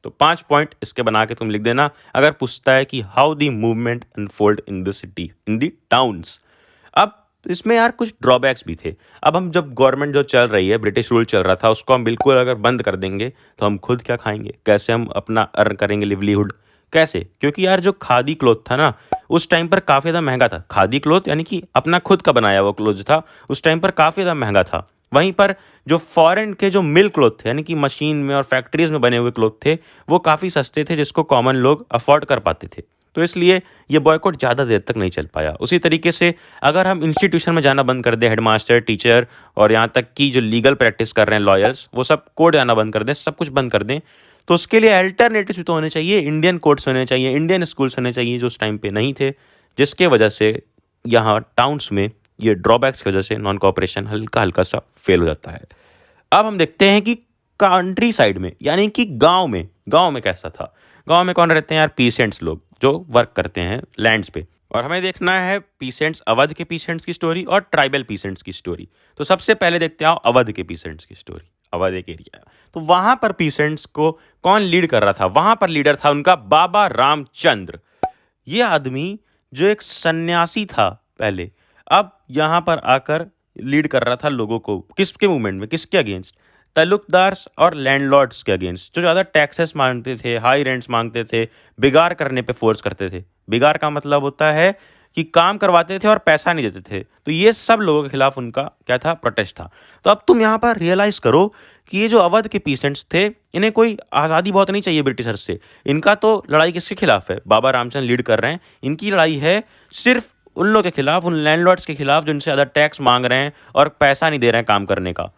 Speaker 1: तो 5 पॉइंट इसके बना के तुम लिख देना अगर पूछता है कि how the movement unfold in the city, in the towns. अब इसमें यार कुछ ड्रॉबैक्स भी थे। अब हम जब गवर्नमेंट जो चल रही है, ब्रिटिश रूल चल रहा था, उसको हम बिल्कुल अगर बंद कर देंगे तो हम खुद क्या खाएंगे, कैसे हम अपना अर्न करेंगे लिवलीहुड, कैसे? क्योंकि यार जो खादी क्लोथ था ना, उस टाइम पर काफ़ी ज़्यादा महंगा था। खादी क्लोथ यानी कि अपना खुद का बनाया हुआ क्लोथ था, उस टाइम पर काफ़ी ज़्यादा महंगा था। वहीं पर जो फॉरेन के जो मिल क्लोथ थे, यानी कि मशीन में और फैक्ट्रीज में बने हुए क्लोथ थे, वो काफ़ी सस्ते थे, जिसको कॉमन लोग अफोर्ड कर पाते थे। तो इसलिए ये बॉयकॉट ज़्यादा देर तक नहीं चल पाया। उसी तरीके से अगर हम इंस्टीट्यूशन में जाना बंद कर दें, हेडमास्टर, टीचर और यहाँ तक कि जो लीगल प्रैक्टिस कर रहे हैं लॉयर्स, वो सब कोर्ट जाना बंद कर दें, सब कुछ बंद कर दें, तो उसके लिए अल्टरनेटिव भी तो होने चाहिए। इंडियन कोर्ट्स होने चाहिए, इंडियन स्कूल्स होने चाहिए, जो उस टाइम पे नहीं थे, जिसके वजह से यहाँ टाउन्स में ये ड्रॉबैक्स की वजह से नॉन कॉपरेशन हल्का हल्का सा फेल हो जाता है। अब हम देखते हैं कि कंट्री साइड में, यानी कि गांव में कैसा था। गांव में कौन रहते हैं यार? पीसेंट्स लोग जो वर्क करते हैं लैंड्स पे। और हमें देखना है पीसेंट्स, अवध के पीसेंट्स की स्टोरी और ट्राइबल पीसेंट्स की स्टोरी। तो सबसे पहले देखते हैं अवध के पीसेंट्स की स्टोरी। अवध एक एरिया है, तो वहां पर पीसेंट्स को कौन लीड कर रहा था? वहां पर लीडर था उनका बाबा रामचंद्र। ये आदमी जो एक सन्यासी था पहले, अब यहाँ पर आकर लीड कर रहा था लोगों को। किसके मूवमेंट में, किसके अगेंस्ट? तलुकदार्स और लैंडलॉर्ड्स के अगेंस्ट, जो ज़्यादा टैक्सेस मांगते थे, हाई रेंट्स मांगते थे, बिगाड़ करने पे फोर्स करते थे। बिगाड़ का मतलब होता है कि काम करवाते थे और पैसा नहीं देते थे। तो ये सब लोगों के खिलाफ उनका क्या था? प्रोटेस्ट था। तो अब तुम यहाँ पर रियलाइज़ करो कि ये जो अवध के पीसेंट्स थे, इन्हें कोई आज़ादी बहुत नहीं चाहिए ब्रिटिशर्स से। इनका तो लड़ाई किसके खिलाफ है? बाबा रामचंद्र लीड कर रहे हैं। इनकी लड़ाई है सिर्फ उन लोगों के खिलाफ, उन लैंडलॉर्ड्स के खिलाफ जो इनसे ज़्यादा टैक्स मांग रहे हैं और पैसा नहीं दे रहे हैं काम करने का।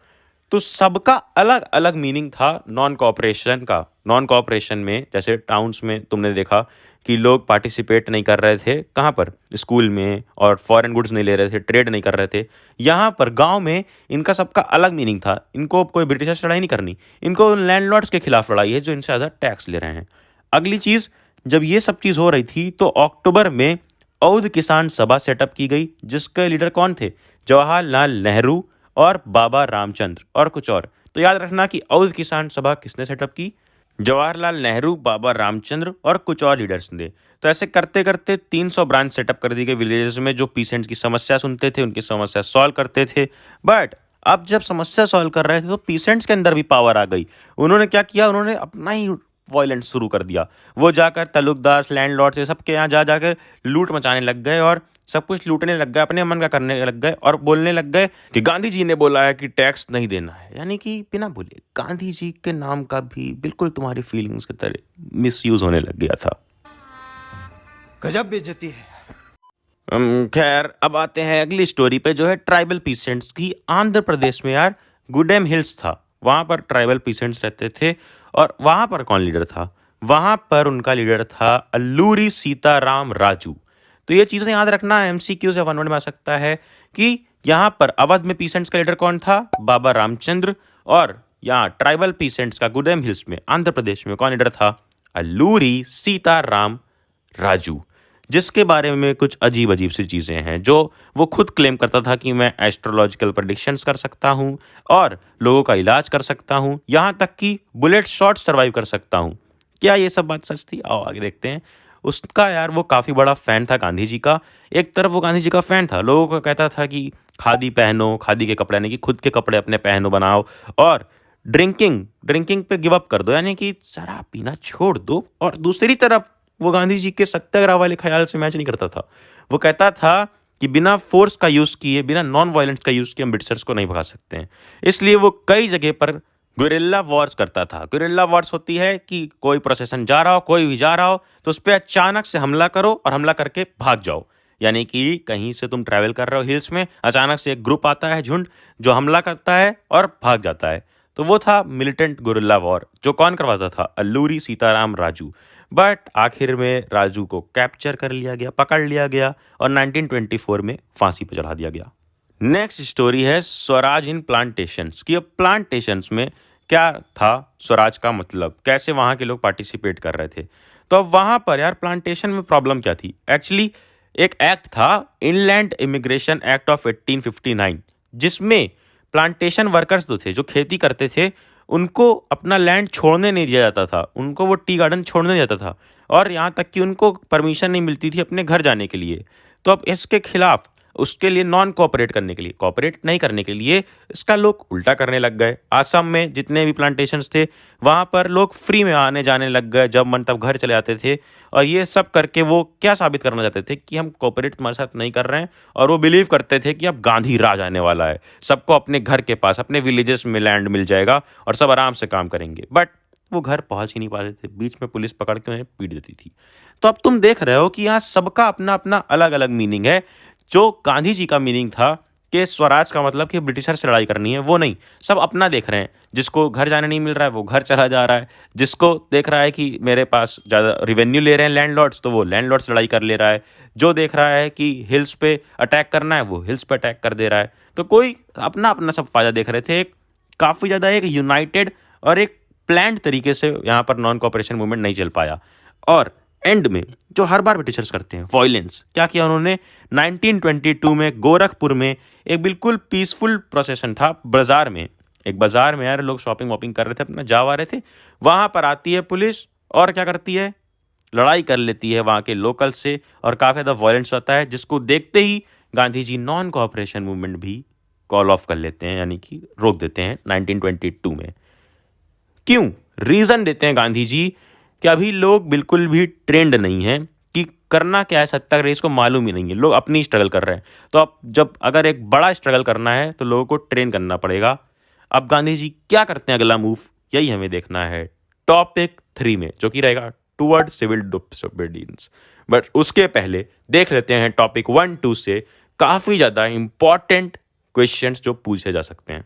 Speaker 1: तो सबका अलग अलग मीनिंग था नॉन कॉपरेशन का। नॉन कॉपरेशन में जैसे टाउन्स में तुमने देखा कि लोग पार्टिसिपेट नहीं कर रहे थे, कहाँ पर? स्कूल में, और फॉरेन गुड्स नहीं ले रहे थे, ट्रेड नहीं कर रहे थे। यहाँ पर गांव में इनका सबका अलग मीनिंग था। इनको कोई ब्रिटिशर से लड़ाई नहीं करनी, इनको लैंडलॉर्ड्स के खिलाफ लड़ाई है जो इनसे ज़्यादा टैक्स ले रहे हैं। अगली चीज़, जब ये सब चीज़ हो रही थी तो अक्टूबर में औध किसान सभा सेटअप की गई, जिसके लीडर कौन थे? जवाहरलाल नेहरू और बाबा रामचंद्र और कुछ और। तो याद रखना कि औध किसान सभा किसने सेटअप की? जवाहरलाल नेहरू, बाबा रामचंद्र और कुछ और लीडर्स ने। तो ऐसे करते करते 300 ब्रांच सेटअप कर दी गई विलेजेस में, जो पीसेंट्स की समस्या सुनते थे, उनकी समस्या सॉल्व करते थे। बट अब जब समस्या सॉल्व कर रहे थे तो पीसेंट्स के अंदर भी पावर आ गई। उन्होंने क्या किया? उन्होंने अपना ही वायलेंस शुरू कर दिया। वो जाकर तलुकदार, लैंडलॉर्ड से सबके यहाँ जा जाकर लूट मचाने लग गए और सब कुछ लूटने लग गए, अपने मन का करने लग गए और बोलने लग गए कि गांधी जी ने बोला है कि टैक्स नहीं देना है। यानी कि बिना बोले गांधी जी के नाम का भी बिल्कुल तुम्हारी फीलिंग्स की तरह मिसयूज होने लग गया था।
Speaker 2: गजब बेइज्जती है।
Speaker 1: खैर, अब आते हैं अगली स्टोरी पे, जो है ट्राइबल पीसेंट्स की। आंध्र प्रदेश में यार गुडेम हिल्स था, वहाँ पर ट्राइबल पीसेंट्स रहते थे। और वहाँ पर कौन लीडर था? वहाँ पर उनका लीडर था अल्लूरी सीताराम राजू। तो ये चीज़ें याद रखना, एमसीक्यू से 1 वर्ड में आ सकता है कि यहाँ पर अवध में पीसेंट्स का लीडर कौन था? बाबा रामचंद्र। और यहाँ ट्राइबल पीसेंट्स का गुडेम हिल्स में आंध्र प्रदेश में कौन लीडर था? अल्लूरी सीताराम राजू, जिसके बारे में कुछ अजीब अजीब सी चीज़ें हैं, जो वो खुद क्लेम करता था कि मैं एस्ट्रोलॉजिकल प्रेडिक्शंस कर सकता हूँ और लोगों का इलाज कर सकता हूँ, यहाँ तक कि बुलेट शॉट सर्वाइव कर सकता हूँ। क्या ये सब बात सच थी? आओ आगे देखते हैं। उसका यार वो काफ़ी बड़ा फ़ैन था गांधी जी का। एक तरफ वो गांधी जी का फ़ैन था, लोगों को कहता था कि खादी पहनो, खादी के कपड़े, यानी कि खुद के कपड़े अपने पहनो, बनाओ, और ड्रिंकिंग पे गिव अप कर दो, यानी कि शराब पीना छोड़ दो। और दूसरी तरफ वो गांधी जी के सत्याग्रह वाले ख्याल से मैच नहीं करता था। वो कहता था कि बिना फोर्स का यूज़ किए, बिना नॉन वायलेंस का यूज़ किए हम ब्रिटिशर्स को नहीं भगा सकते हैं। इसलिए वो कई जगह पर गुरिल्ला वॉर्स करता था। गुरिल्ला वॉर्स होती है कि कोई प्रोसेशन जा रहा हो, कोई भी जा रहा हो, तो उस पर अचानक से हमला करो और हमला करके भाग जाओ। यानी कि कहीं से तुम ट्रैवल कर रहे हो हिल्स में, अचानक से एक ग्रुप आता है, झुंड, जो हमला करता है और भाग जाता है। तो वो था मिलिटेंट गुरिल्ला वॉर, जो कौन करवाता था? अल्लूरी सीताराम राजू। बट आखिर में राजू को कैप्चर कर लिया गया, पकड़ लिया गया और 1924 में फांसी पर चढ़ा दिया गया। नेक्स्ट स्टोरी है स्वराज इन प्लांटेशंस की। अब प्लांटेशंस में क्या था स्वराज का मतलब, कैसे वहाँ के लोग पार्टिसिपेट कर रहे थे। तो अब वहाँ पर यार प्लांटेशन में प्रॉब्लम क्या थी? एक्चुअली एक एक्ट था, इनलैंड इमिग्रेशन एक्ट ऑफ 1859, जिसमें प्लांटेशन वर्कर्स जो थे, जो खेती करते थे, उनको अपना लैंड छोड़ने नहीं दिया जाता था, उनको वो टी गार्डन छोड़ने नहीं जाता था, और यहाँ तक कि उनको परमिशन नहीं मिलती थी अपने घर जाने के लिए। तो अब इसके खिलाफ, उसके लिए नॉन कोऑपरेट करने के लिए, कोऑपरेट नहीं करने के लिए, इसका लोग उल्टा करने लग गए। असम में जितने भी प्लांटेशंस थे, वहाँ पर लोग फ्री में आने जाने लग गए, जब मन तब घर चले जाते थे। और ये सब करके वो क्या साबित करना चाहते थे कि हम कोऑपरेट तुम्हारे साथ नहीं कर रहे हैं, और वो बिलीव करते थे कि अब गांधी राज आने वाला है, सबको अपने घर के पास, अपने विलेजेस में लैंड मिल जाएगा और सब आराम से काम करेंगे। बट वो घर पहुंच ही नहीं पाते थे, बीच में पुलिस पकड़ के उन्हें पीट देती थी। तो अब तुम देख रहे हो कि यहाँ सबका अपना अपना अलग अलग मीनिंग है। जो गांधी जी का मीनिंग था कि स्वराज का मतलब कि ब्रिटिशर से लड़ाई करनी है, वो नहीं, सब अपना देख रहे हैं। जिसको घर जाने नहीं मिल रहा है वो घर चला जा रहा है, जिसको देख रहा है कि मेरे पास ज़्यादा रिवेन्यू ले रहे हैं लैंडलॉर्ड्स, तो वो लैंडलॉर्ड से लड़ाई कर ले रहा है। जो देख रहा है कि हिल्स पे अटैक करना है, वो हिल्स पे अटैक कर दे रहा है। तो कोई अपना अपना सब फायदा देख रहे थे। एक काफ़ी ज़्यादा एक यूनाइटेड और एक प्लान्ड तरीके से यहाँ पर नॉन कोऑपरेशन मूवमेंट नहीं चल पाया। और एंड में जो हर बार ब्रिटिशर्स करते हैं, वॉयलेंस, क्या किया उन्होंने? 1922 में गोरखपुर में एक बिल्कुल पीसफुल प्रोसेशन था बाजार में। एक बाजार में यार लोग शॉपिंग वॉपिंग कर रहे थे, अपना जा रहे थे, वहाँ पर आती है पुलिस और क्या करती है? लड़ाई कर लेती है वहाँ के लोकल से, और काफ़ी ज़्यादा वॉयलेंस होता है, जिसको देखते ही Gandhi ji non cooperation movement भी कॉल ऑफ कर लेते हैं, यानी कि रोक देते हैं 1922 में। क्यों? रीज़न देते हैं गांधी जी कि अभी लोग बिल्कुल भी ट्रेंड नहीं हैं कि करना क्या है सत्याग्रह, इसको मालूम ही नहीं है, लोग अपनी स्ट्रगल कर रहे हैं। तो अब जब अगर एक बड़ा स्ट्रगल करना है तो लोगों को ट्रेन करना पड़ेगा। अब गांधी जी क्या करते हैं अगला मूव, यही हमें देखना है टॉपिक 3 में, जो कि रहेगा टुवर्ड सिविल डिसोबीडियंस। बट उसके पहले देख लेते हैं टॉपिक 1-2 से काफ़ी ज़्यादा इंपॉर्टेंट क्वेश्चंस जो पूछे जा सकते हैं।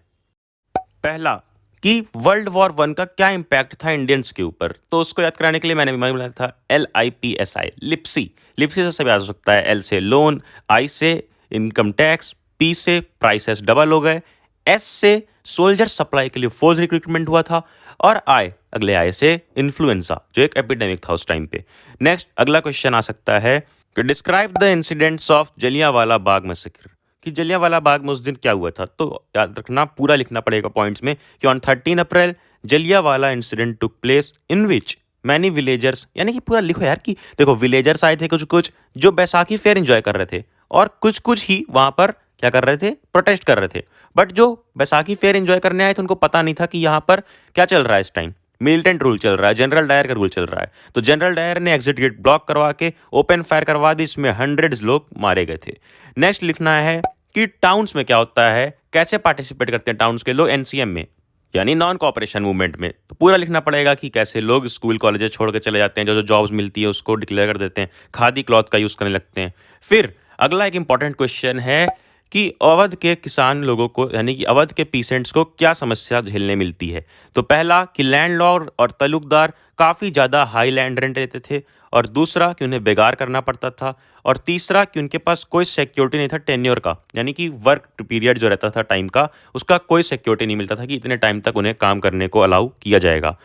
Speaker 1: पहला, कि वर्ल्ड वॉर 1 का क्या इम्पैक्ट था इंडियंस के ऊपर। तो उसको याद कराने के लिए मैंने बनाया था LIPSI, लिप्सी। लिप्सी से सब याद हो सकता है। L से लोन, I से इनकम टैक्स, P से प्राइसेस डबल हो गए, S से सोल्जर सप्लाई के लिए फोर्स रिक्रूटमेंट हुआ था, और अगले I से इन्फ्लुएंजा, जो एक एपिडेमिक था उस टाइम पे। नेक्स्ट अगला क्वेश्चन आ सकता है कि describe the incidents of Jallianwala Bagh massacre, कि जलियांवाला बाग में उस दिन क्या हुआ था। तो याद रखना, पूरा लिखना पड़ेगा पॉइंट्स में कि on 13 April Jallianwala incident took place in which many villagers, यानी कि पूरा लिखो यार कि देखो विलेजर्स आए थे कुछ कुछ जो बैसाखी फेयर एंजॉय कर रहे थे, और कुछ कुछ ही वहाँ पर क्या कर रहे थे? प्रोटेस्ट कर रहे थे। बट जो बैसाखी फेयर एंजॉय करने आए थे उनको पता नहीं था कि यहाँ पर क्या चल रहा है। इस टाइम मिलिटेंट रूल चल रहा है, जनरल डायर का रूल चल रहा है। तो जनरल डायर ने एग्जिट गेट ब्लॉक करवा के ओपन फायर करवा दी, इसमें हंड्रेड्स लोग मारे गए थे। नेक्स्ट लिखना है कि टाउन्स में क्या होता है, कैसे पार्टिसिपेट करते हैं टाउन्स के लोग NCM में, यानी नॉन कोऑपरेशन मूवमेंट में। तो पूरा लिखना पड़ेगा कि कैसे लोग स्कूल कॉलेजेस छोड़ के चले जाते हैं, जो जो जॉब्स मिलती है उसको डिक्लेयर कर देते हैं, खादी क्लॉथ का यूज़ करने लगते हैं। फिर अगला एक इंपॉर्टेंट क्वेश्चन है कि अवध के किसान लोगों को, यानी कि अवध के पीसेंट्स को क्या समस्या झेलने मिलती है। तो पहला कि लैंडलॉर्ड और तलुकदार काफ़ी ज़्यादा हाई लैंड रेंट लेते थे, और दूसरा कि उन्हें बेगार करना पड़ता था, और तीसरा कि उनके पास कोई सिक्योरिटी नहीं था टेन्योर का, यानी कि वर्क पीरियड जो रहता था टाइम का, उसका कोई सिक्योरिटी नहीं मिलता था कि इतने टाइम तक उन्हें काम करने को अलाउ किया जाएगा।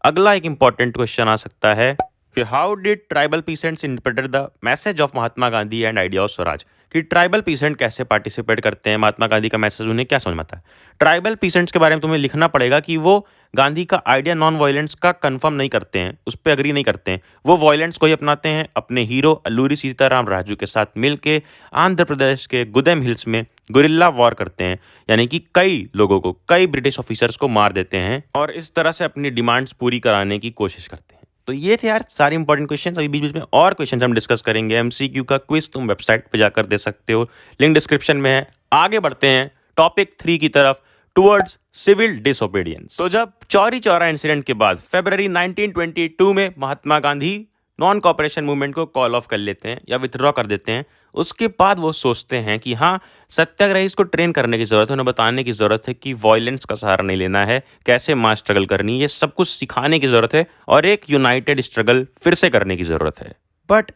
Speaker 1: अगला एक इंपॉर्टेंट क्वेश्चन आ सकता है कि how did tribal peasants interpret the message of Mahatma Gandhi and idea of Swaraj, कि ट्राइबल पीसेंट कैसे पार्टिसिपेट करते हैं, महात्मा गांधी का मैसेज उन्हें क्या समझ में आता है। ट्राइबल पीसेंट्स के बारे में तुम्हें लिखना पड़ेगा कि वो गांधी का आइडिया नॉन वायलेंस का कंफर्म नहीं करते हैं, उस पर अग्री नहीं करते हैं, वो वायलेंस को ही अपनाते हैं। अपने हीरो अल्लूरी सीताराम राजू के साथ मिलके आंध्र प्रदेश के गुदेम हिल्स में गुरिल्ला वॉर करते हैं, यानी कि कई लोगों को, कई ब्रिटिश ऑफिसर्स को मार देते हैं, और इस तरह से अपनी डिमांड्स पूरी कराने की कोशिश करते हैं। तो ये थे यार सारे इंपॉर्टेंट क्वेश्चन। अभी बीच बीच में और क्वेश्चन हम डिस्कस करेंगे। MCQ का क्विज तुम वेबसाइट पे जाकर दे सकते हो, लिंक डिस्क्रिप्शन में है। आगे बढ़ते हैं टॉपिक 3 की तरफ, टुवर्ड्स सिविल डिसोबीडियंस। तो जब चौरी चौरा इंसिडेंट के बाद फरवरी 1922 में Mahatma Gandhi non cooperation movement को कॉल ऑफ कर लेते हैं या विथड्रॉ कर देते हैं, उसके बाद वो सोचते हैं कि हाँ, सत्याग्रही को ट्रेन करने की ज़रूरत है, उन्हें बताने की ज़रूरत है कि वॉयलेंस का सहारा नहीं लेना है, कैसे मास स्ट्रगल करनी है, ये सब कुछ सिखाने की ज़रूरत है, और एक यूनाइटेड स्ट्रगल फिर से करने की ज़रूरत है। बट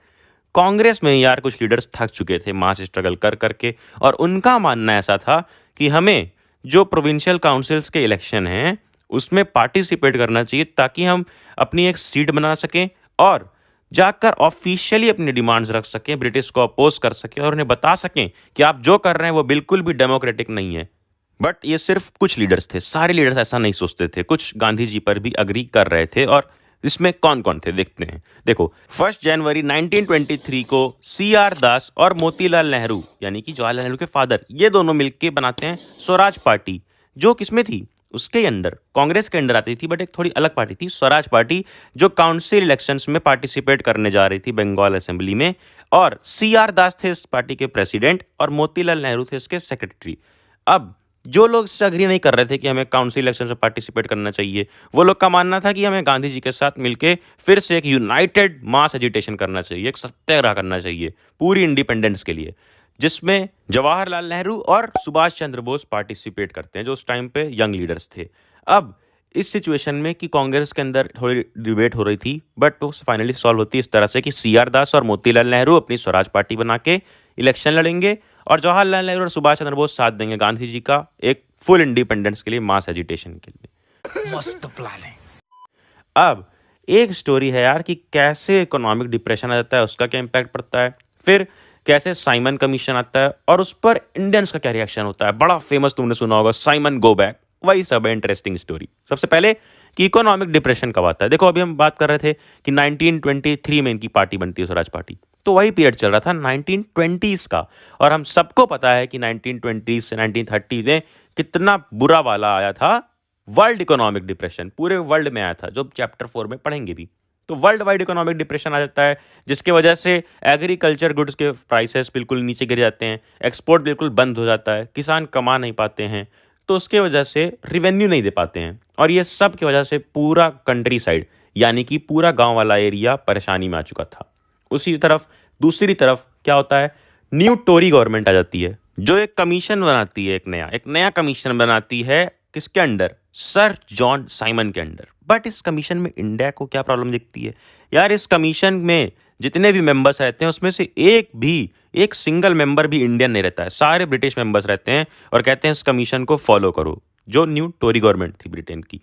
Speaker 1: कांग्रेस में यार कुछ लीडर्स थक चुके थे मास स्ट्रगल कर करके, और उनका मानना ऐसा था कि हमें जो प्रोविंशियल काउंसिल्स के इलेक्शन हैं उसमें पार्टिसिपेट करना चाहिए ताकि हम अपनी एक सीट बना सकें और जाकर ऑफिशियली अपनी डिमांड्स रख सकें, ब्रिटिश को अपोज कर सकें और उन्हें बता सकें कि आप जो कर रहे हैं वो बिल्कुल भी डेमोक्रेटिक नहीं है। बट ये सिर्फ कुछ लीडर्स थे, सारे लीडर्स ऐसा नहीं सोचते थे। कुछ गांधी जी पर भी अग्री कर रहे थे और इसमें कौन कौन थे देखते हैं। देखो 1 जनवरी 1923 को CR दास और मोतीलाल नेहरू यानी कि जवाहरलाल नेहरू के फादर, ये दोनों मिलकर बनाते हैं स्वराज पार्टी, जो किसमें थी, उसके अंडर, कांग्रेस के अंडर आती थी, बट एक थोड़ी अलग पार्टी थी, स्वराज पार्टी, जो काउंसिल इलेक्शंस में पार्टिसिपेट करने जा रही थी बंगाल असेंबली में। और CR दास थे इस पार्टी के प्रेसिडेंट और मोतीलाल नेहरू थे इसके सेक्रेटरी। अब जो लोग इससे अग्री नहीं कर रहे थे कि हमें काउंसिल इलेक्शन में पार्टिसिपेट करना चाहिए, वो लोग का मानना था कि हमें गांधी जी के साथ मिलके फिर से एक यूनाइटेड मास एजिटेशन करना चाहिए, एक सत्याग्रह करना चाहिए पूरी इंडिपेंडेंस के लिए, जिसमें जवाहरलाल नेहरू और सुभाष चंद्र बोस पार्टिसिपेट करते हैं, जो उस टाइम पे यंग लीडर्स थे। अब इस सिचुएशन में कि कांग्रेस के अंदर थोड़ी डिबेट हो रही थी, बट वो फाइनली सॉल्व होती है इस तरह से कि CR दास और मोतीलाल नेहरू अपनी स्वराज पार्टी बना के इलेक्शन लड़ेंगे और जवाहरलाल नेहरू और सुभाष चंद्र बोस साथ देंगे गांधी जी का एक फुल इंडिपेंडेंस के लिए, मास एजिटेशन के लिए।
Speaker 2: मस्त प्लान है।
Speaker 1: अब एक स्टोरी है यार कि कैसे इकोनॉमिक डिप्रेशन आ जाता है, उसका क्या इम्पैक्ट पड़ता है, फिर कैसे साइमन कमीशन आता है और उस पर इंडियंस का क्या रिएक्शन होता है। बड़ा फेमस तुमने सुना होगा साइमन गो बैक, वही सब है इंटरेस्टिंग स्टोरी। सबसे पहले कि इकोनॉमिक डिप्रेशन कब आता है। देखो अभी हम बात कर रहे थे कि 1923 में इनकी पार्टी बनती है स्वराज पार्टी, तो वही पीरियड चल रहा था 1920s का, और हम सबको पता है कि 1920 से 1930 में कितना बुरा वाला आया था वर्ल्ड इकोनॉमिक डिप्रेशन, पूरे वर्ल्ड में आया था, जो चैप्टर 4 में पढ़ेंगे भी। तो वर्ल्ड वाइड इकोनॉमिक डिप्रेशन आ जाता है, जिसकी वजह से एग्रीकल्चर गुड्स के प्राइसेस बिल्कुल नीचे गिर जाते हैं, एक्सपोर्ट बिल्कुल बंद हो जाता है, किसान कमा नहीं पाते हैं, तो उसके वजह से रिवेन्यू नहीं दे पाते हैं, और ये सब की वजह से पूरा कंट्री साइड यानी कि पूरा गांव वाला एरिया परेशानी में आ चुका था। उसी तरफ दूसरी तरफ क्या होता है, न्यू टोरी गवर्नमेंट आ जाती है, जो एक कमीशन बनाती है, एक नया कमीशन बनाती है, किसके अंडर, सर जॉन साइमन के अंडर। बट इस कमीशन में इंडिया को क्या प्रॉब्लम दिखती है यार, इस कमीशन में जितने भी मेंबर्स रहते हैं उसमें से एक सिंगल मेंबर भी इंडियन नहीं रहता है, सारे ब्रिटिश मेंबर्स रहते हैं और कहते हैं इस कमीशन को फॉलो करो, जो न्यू टोरी गवर्नमेंट थी ब्रिटेन की।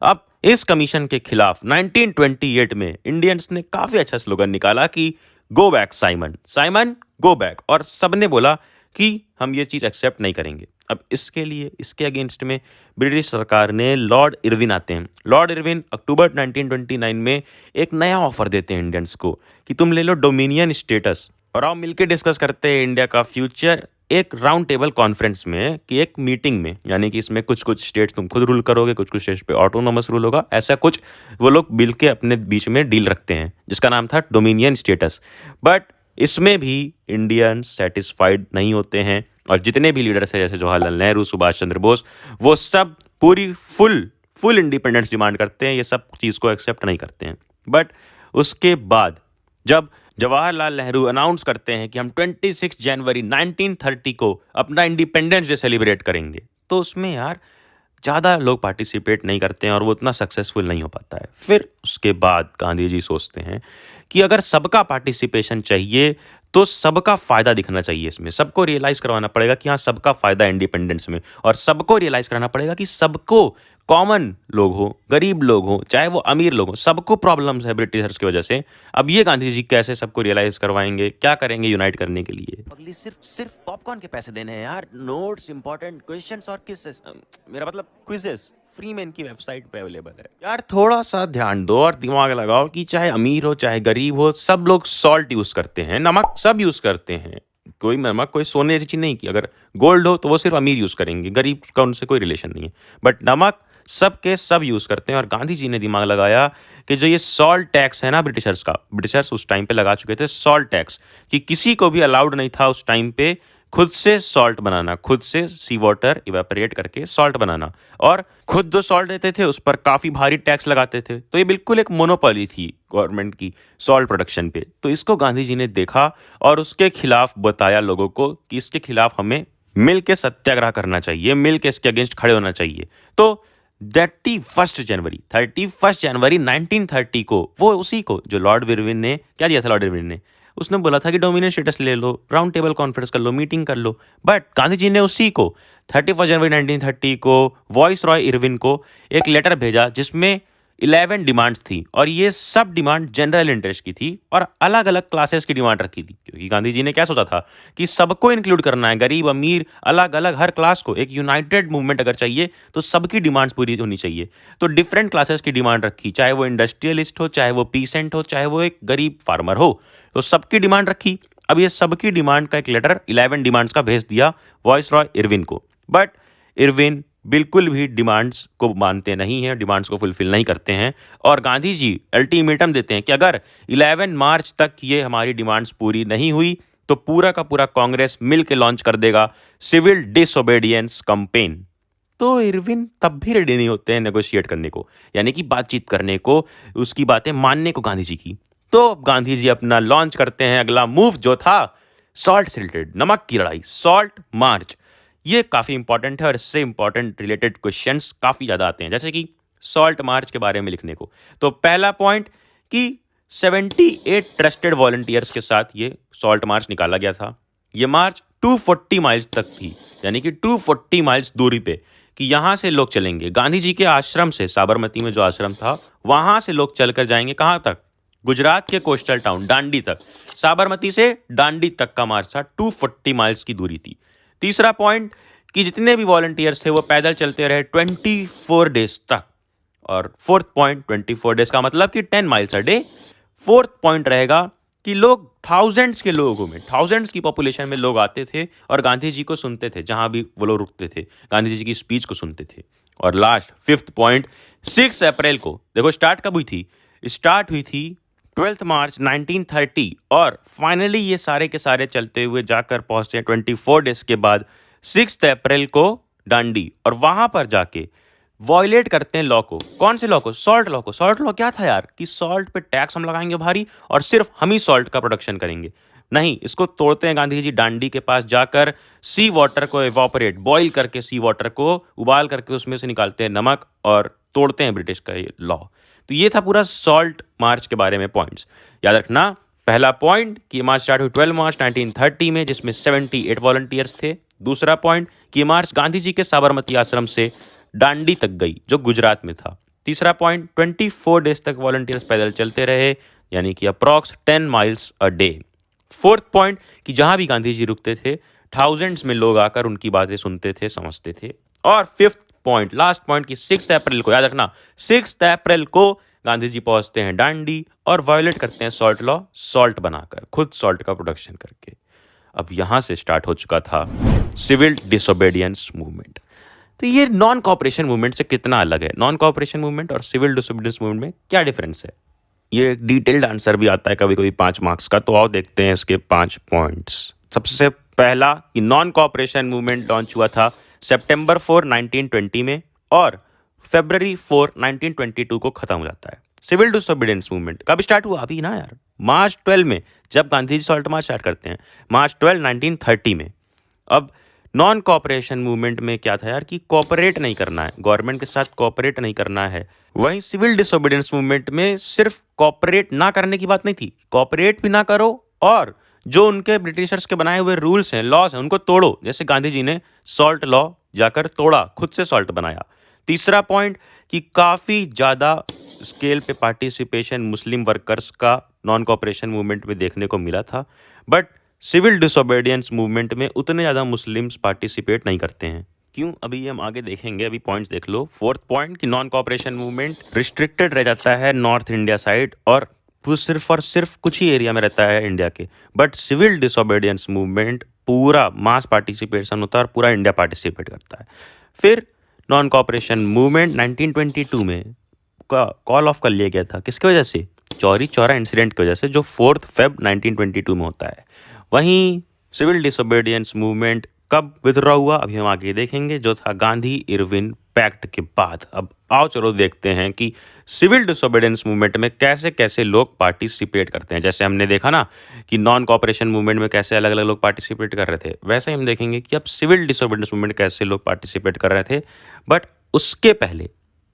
Speaker 1: अब इस कमीशन के खिलाफ 1928 में इंडियंस ने काफी अच्छा स्लोगन निकाला कि go back Simon, Simon go back, और सबने बोला कि हम ये चीज एक्सेप्ट नहीं करेंगे। अब इसके लिए, इसके अगेंस्ट में ब्रिटिश सरकार ने, लॉर्ड इरविन आते हैं, लॉर्ड इरविन अक्टूबर 1929 में एक नया ऑफर देते हैं इंडियंस को कि तुम ले लो डोमिनियन स्टेटस और आओ मिलकर डिस्कस करते हैं इंडिया का फ्यूचर, एक राउंड टेबल कॉन्फ्रेंस में, कि एक मीटिंग में, यानी कि इसमें कुछ कुछ स्टेट्स तुम खुद रूल करोगे, कुछ कुछ स्टेट्स पे ऑटोनोमस रूल होगा, ऐसा कुछ वो लोग मिल के अपने बीच में डील रखते हैं, जिसका नाम था डोमिनियन स्टेटस। बट इसमें भी इंडियंस सेटिस्फाइड नहीं होते हैं और जितने भी लीडर्स हैं जैसे जवाहरलाल नेहरू, सुभाष चंद्र बोस, वो सब पूरी फुल इंडिपेंडेंस डिमांड करते हैं, ये सब चीज़ को एक्सेप्ट नहीं करते हैं। बट उसके बाद जब जवाहरलाल नेहरू अनाउंस करते हैं कि हम 26 जनवरी 1930 को अपना इंडिपेंडेंस डे सेलिब्रेट करेंगे, तो उसमें यार ज़्यादा लोग पार्टिसिपेट नहीं करते हैं और वो उतना सक्सेसफुल नहीं हो पाता है। फिर उसके बाद गांधी जी सोचते हैं कि अगर सबका पार्टिसिपेशन चाहिए तो सबका फ़ायदा दिखना चाहिए इसमें, सबको रियलाइज़ करवाना पड़ेगा कि हाँ सबका फ़ायदा इंडिपेंडेंस में, और सबको रियलाइज़ कराना पड़ेगा कि सबको, कॉमन लोग हो, गरीब लोग हो, चाहे वो अमीर लोग हो, सबको प्रॉब्लम्स है ब्रिटिशर्स की वजह से। अब ये गांधी जी कैसे सबको रियलाइज़ करवाएंगे, क्या करेंगे यूनाइट करने के लिए? अगली सिर्फ पॉपकॉर्न के पैसे देने हैं यार, नोट्स, इंपॉर्टेंट क्वेश्चंस और किस मेरा मतलब क्विजेस फ्री में इनकी वेबसाइट पे अवेलेबल है यार। थोड़ा सा ध्यान दो और दिमाग लगाओ कि चाहे अमीर हो चाहे गरीब हो, सब लोग सॉल्ट यूज करते हैं, नमक सब यूज करते हैं, कोई नमक कोई सोने जैसी चीज नहीं की, अगर गोल्ड हो तो वो सिर्फ अमीर यूज करेंगे, गरीब का उनसे कोई रिलेशन नहीं है, बट नमक सब के सब यूज करते हैं। और गांधी जी ने दिमाग लगाया कि जो ये सॉल्ट टैक्स है ना ब्रिटिशर्स का, ब्रिटिशर्स उस टाइम पे लगा चुके थे सॉल्ट टैक्स, कि किसी को भी अलाउड नहीं था उस टाइम पे खुद से सॉल्ट बनाना, खुद से सी वाटर इवेपोरेट करके सॉल्ट बनाना, और खुद जो सॉल्ट देते थे उस पर काफ़ी भारी टैक्स लगाते थे। तो ये बिल्कुल एक मोनोपोली थी गवर्नमेंट की सॉल्ट प्रोडक्शन पे। तो इसको गांधी जी ने देखा और उसके खिलाफ बताया लोगों को कि इसके खिलाफ हमें मिल के सत्याग्रह करना चाहिए, मिल के इसके अगेंस्ट खड़े होना चाहिए। तो 31 जनवरी 1930 को, वो उसी को जो लॉर्ड इरविन ने क्या दिया था, लॉर्ड इरविन ने उसने बोला था कि डोमिनियन स्टेटस ले लो, राउंड टेबल कॉन्फ्रेंस कर लो, मीटिंग कर लो। बट गांधी जी ने उसी को 31 जनवरी 1930 को वॉइस रॉय इरविन को एक लेटर भेजा जिसमें 11 डिमांड्स थी और ये सब डिमांड जनरल इंटरेस्ट की थी और अलग अलग क्लासेस की डिमांड रखी थी, क्योंकि गांधी जी ने क्या सोचा था कि सबको इंक्लूड करना है, गरीब अमीर अलग अलग हर क्लास को एक यूनाइटेड मूवमेंट अगर चाहिए तो सबकी डिमांड्स पूरी होनी चाहिए। तो डिफरेंट क्लासेस की डिमांड रखी, चाहे वो इंडस्ट्रियलिस्ट हो, चाहे वो पीसेंट हो, चाहे वो एक गरीब फार्मर हो, तो सबकी डिमांड रखी। अब ये सबकी डिमांड का एक लेटर 11 डिमांड्स का भेज दिया वॉइस रॉय इरविन को। बट इरविन बिल्कुल भी डिमांड्स को मानते नहीं हैं, डिमांड्स को फुलफिल नहीं करते हैं और गांधी जी अल्टीमेटम देते हैं कि अगर 11 मार्च तक ये हमारी डिमांड्स पूरी नहीं हुई तो पूरा का पूरा कांग्रेस मिल के लॉन्च कर देगा सिविल डिसोबीडियंस कैंपेन। तो इरविन तब भी रेडी नहीं होते हैं नेगोशिएट करने को, यानी कि बातचीत करने को, उसकी बातें मानने को गांधी जी की। तो गांधी जी अपना लॉन्च करते हैं अगला मूव जो था सॉल्ट से रिलेटेड, नमक की लड़ाई, सॉल्ट मार्च। ये काफ़ी इंपॉर्टेंट है और इससे इंपॉर्टेंट रिलेटेड क्वेश्चंस काफ़ी ज़्यादा आते हैं, जैसे कि सॉल्ट मार्च के बारे में लिखने को। तो पहला पॉइंट कि 78 ट्रस्टेड वॉलंटियर्स के साथ ये सॉल्ट मार्च निकाला गया था। ये मार्च 240 माइल्स तक थी, यानी कि 240 माइल्स दूरी पे कि यहाँ से लोग चलेंगे गांधी जी के आश्रम से, साबरमती में जो आश्रम था वहाँ से लोग चलकर जाएंगे कहाँ तक, गुजरात के कोस्टल टाउन दांडी तक। साबरमती से दांडी तक का मार्च था, 240 माइल्स की दूरी थी। तीसरा पॉइंट कि जितने भी वॉलंटियर्स थे वो पैदल चलते रहे 24 डेज तक। और फोर्थ पॉइंट, 24 डेज का मतलब कि 10 miles a day. Fourth point रहेगा कि लोग थाउजेंड्स के लोगों में, थाउजेंड्स की पॉपुलेशन में लोग आते थे और गांधी जी को सुनते थे, जहां भी वो लोग रुकते थे गांधी जी की स्पीच को सुनते थे। और लास्ट फिफ्थ पॉइंट, 6 अप्रैल को, देखो स्टार्ट कब हुई थी, स्टार्ट हुई थी 12 मार्च 1930 और फाइनली ये सारे के सारे चलते हुए जाकर पहुंचते 24 डेज के बाद 6 अप्रैल को दांडी, और वहां पर जाके वॉयलेट करते हैं लॉ को। कौन से लॉ को? सॉल्ट लॉ को। सॉल्ट लॉ क्या था यार कि सॉल्ट पे टैक्स हम लगाएंगे भारी और सिर्फ हम ही सॉल्ट का प्रोडक्शन करेंगे। नहीं, इसको तोड़ते हैं गांधी जी दांडी के पास जाकर, सी वाटर को एवापोरेट, बॉईल करके सी वाटर को उबाल करके उसमें से निकालते हैं नमक और तोड़ते हैं ब्रिटिश का ये लॉ। तो ये था पूरा सॉल्ट मार्च के बारे में पॉइंट्स। याद रखना, पहला पॉइंट कि मार्च स्टार्ट हुई 12 मार्च 1930 में जिसमें 78 वॉलंटियर्स थे। दूसरा पॉइंट कि मार्च गांधी जी के साबरमती आश्रम से दांडी तक गई जो गुजरात में था। तीसरा पॉइंट, 24 डेज तक वॉलंटियर्स पैदल चलते रहे, यानी कि approx 10 miles a day. Fourth point कि जहां भी गांधी जी रुकते थे थाउजेंड्स में लोग आकर उनकी बातें सुनते थे, समझते थे। और फिफ्थ पॉइंट, लास्ट पॉइंट कि 6 अप्रैल को, याद रखना 6 अप्रैल को गांधी जी पहुंचते हैं दांडी और वायोलेट करते हैं सॉल्ट लॉ, सॉल्ट बनाकर, खुद सॉल्ट का प्रोडक्शन करके। अब यहां से स्टार्ट हो चुका था सिविल डिसोबीडियंस मूवमेंट। तो ये नॉन कॉपरेशन मूवमेंट से कितना अलग है? नॉन कॉपरेशन मूवमेंट और सिविल डिसोबीडियंस मूवमेंट में क्या डिफरेंस है? ये एक डिटेल्ड आंसर भी आता है कभी कभी 5 मार्क्स का, तो आओ देखते हैं इसके 5 पॉइंट्स। सबसे पहला कि नॉन कॉपरेशन मूवमेंट लॉन्च हुआ था सितंबर 4 1920 में और फरवरी 4 1922 को खत्म हो जाता है। सिविल डिसोबीडियंस मूवमेंट कब स्टार्ट हुआ? अभी ना यार, मार्च 12 में, जब Gandhi ji salt march start करते हैं मार्च 12 1930 में। अब नॉन कॉपरेशन मूवमेंट में क्या था यार कि कॉपरेट नहीं करना है, गवर्नमेंट के साथ कॉपरेट नहीं करना है। वहीं सिविल डिसोबीडियंस मूवमेंट में सिर्फ कॉपरेट ना करने की बात नहीं थी, कॉपरेट भी ना करो और जो उनके ब्रिटिशर्स के बनाए हुए रूल्स हैं, लॉज हैं, उनको तोड़ो। जैसे गांधी जी ने सॉल्ट लॉ जाकर तोड़ा, खुद से सॉल्ट बनाया। तीसरा पॉइंट कि काफ़ी ज़्यादा स्केल पे पार्टिसिपेशन मुस्लिम वर्कर्स का नॉन कॉपरेशन मूवमेंट में देखने को मिला था, बट सिविल डिसोबीडियंस मूवमेंट में उतने ज़्यादा मुस्लिम्स पार्टिसिपेट नहीं करते हैं। क्यों? अभी ये हम आगे देखेंगे, अभी पॉइंट्स देख लो। फोर्थ पॉइंट कि नॉन कॉपरेशन मूवमेंट रिस्ट्रिक्टेड रह जाता है नॉर्थ इंडिया साइड और वो सिर्फ और सिर्फ कुछ ही एरिया में रहता है इंडिया के, बट सिविल डिसोबीडियंस मूवमेंट पूरा मास पार्टिसिपेशन होता है और पूरा इंडिया पार्टिसिपेट करता है। फिर नॉन कॉपरेशन मूवमेंट 1922 में कॉल ऑफ कर लिया गया था, किसकी वजह से? चौरी चौरा इंसिडेंट की वजह से, जो 4 फरवरी 1922 में होता है। वहीं सिविल डिसोबीडियंस मूवमेंट कब विथड्रॉ हुआ अभी हम आगे देखेंगे, जो था गांधी इरविन पैक्ट के बाद। अब आओ चलो देखते हैं कि सिविल डिसोबीडियंस मूवमेंट में कैसे कैसे लोग पार्टिसिपेट करते हैं। जैसे हमने देखा ना कि नॉन कॉपरेशन मूवमेंट में कैसे अलग अलग लोग पार्टिसिपेट कर रहे थे, वैसे ही हम देखेंगे कि अब सिविल डिसोबीडियंस मूवमेंट कैसे लोग पार्टिसिपेट कर रहे थे। बट उसके पहले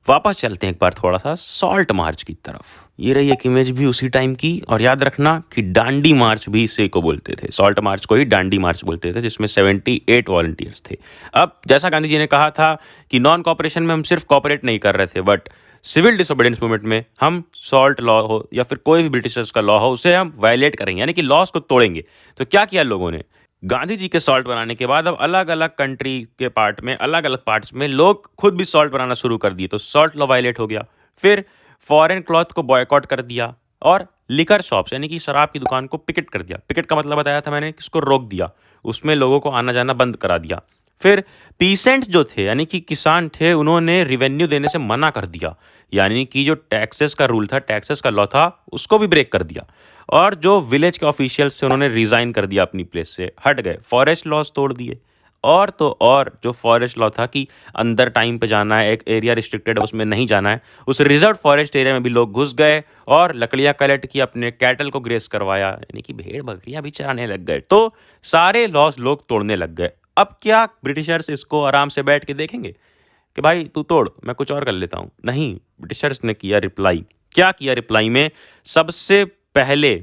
Speaker 1: वापस चलते हैं एक बार थोड़ा सा सॉल्ट मार्च की तरफ। ये रही एक इमेज भी उसी टाइम की, और याद रखना कि डांडी मार्च भी इसी को बोलते थे, सॉल्ट मार्च को ही डांडी मार्च बोलते थे, जिसमें 78 वॉलंटियर्स थे। अब जैसा गांधी जी ने कहा था कि नॉन कॉपरेशन में हम सिर्फ कॉपरेट नहीं कर रहे थे, बट सिविल डिसोबीडियंस मूवमेंट में हम सॉल्ट लॉ हो या फिर कोई भी ब्रिटिशर्स का लॉ हो उसे हम वायलेट करेंगे, यानी कि लॉस को तोड़ेंगे। तो क्या किया लोगों ने, गांधी जी के सॉल्ट बनाने के बाद अब अलग अलग कंट्री के पार्ट में, अलग अलग पार्ट्स में लोग खुद भी सॉल्ट बनाना शुरू कर दिए, तो सॉल्ट लॉ वायलेट हो गया। फिर फॉरेन क्लॉथ को बॉयकॉट कर दिया, और लिकर शॉप्स यानी कि शराब की दुकान को पिकेट कर दिया। पिकेट का मतलब बताया था मैंने, किसको रोक दिया, उसमें लोगों को आना जाना बंद करा दिया। फिर पीसेंट्स जो थे यानी कि किसान थे, उन्होंने रिवेन्यू देने से मना कर दिया, यानी कि जो टैक्सेस का रूल था, टैक्सेस का लॉ था, उसको भी ब्रेक कर दिया। और जो विलेज के ऑफिशियल्स थे उन्होंने रिजाइन कर दिया, अपनी प्लेस से हट गए, फॉरेस्ट लॉज तोड़ दिए। और तो और जो फॉरेस्ट लॉ था कि अंदर टाइम पे जाना है, एक एरिया रिस्ट्रिक्टेड है उसमें नहीं जाना है, उस रिजर्व फॉरेस्ट एरिया में भी लोग घुस गए और लकड़ियां कलेक्ट की, अपने कैटल को ग्रेस करवाया, यानी कि भेड़ बकरियां भी चराने लग गए। तो सारे लॉज लोग तोड़ने लग गए। अब क्या ब्रिटिशर्स इसको आराम से बैठ के देखेंगे कि भाई तू तोड़, मैं कुछ और कर लेता हूँ? नहीं, ब्रिटिशर्स ने किया रिप्लाई। क्या किया रिप्लाई में? सबसे पहले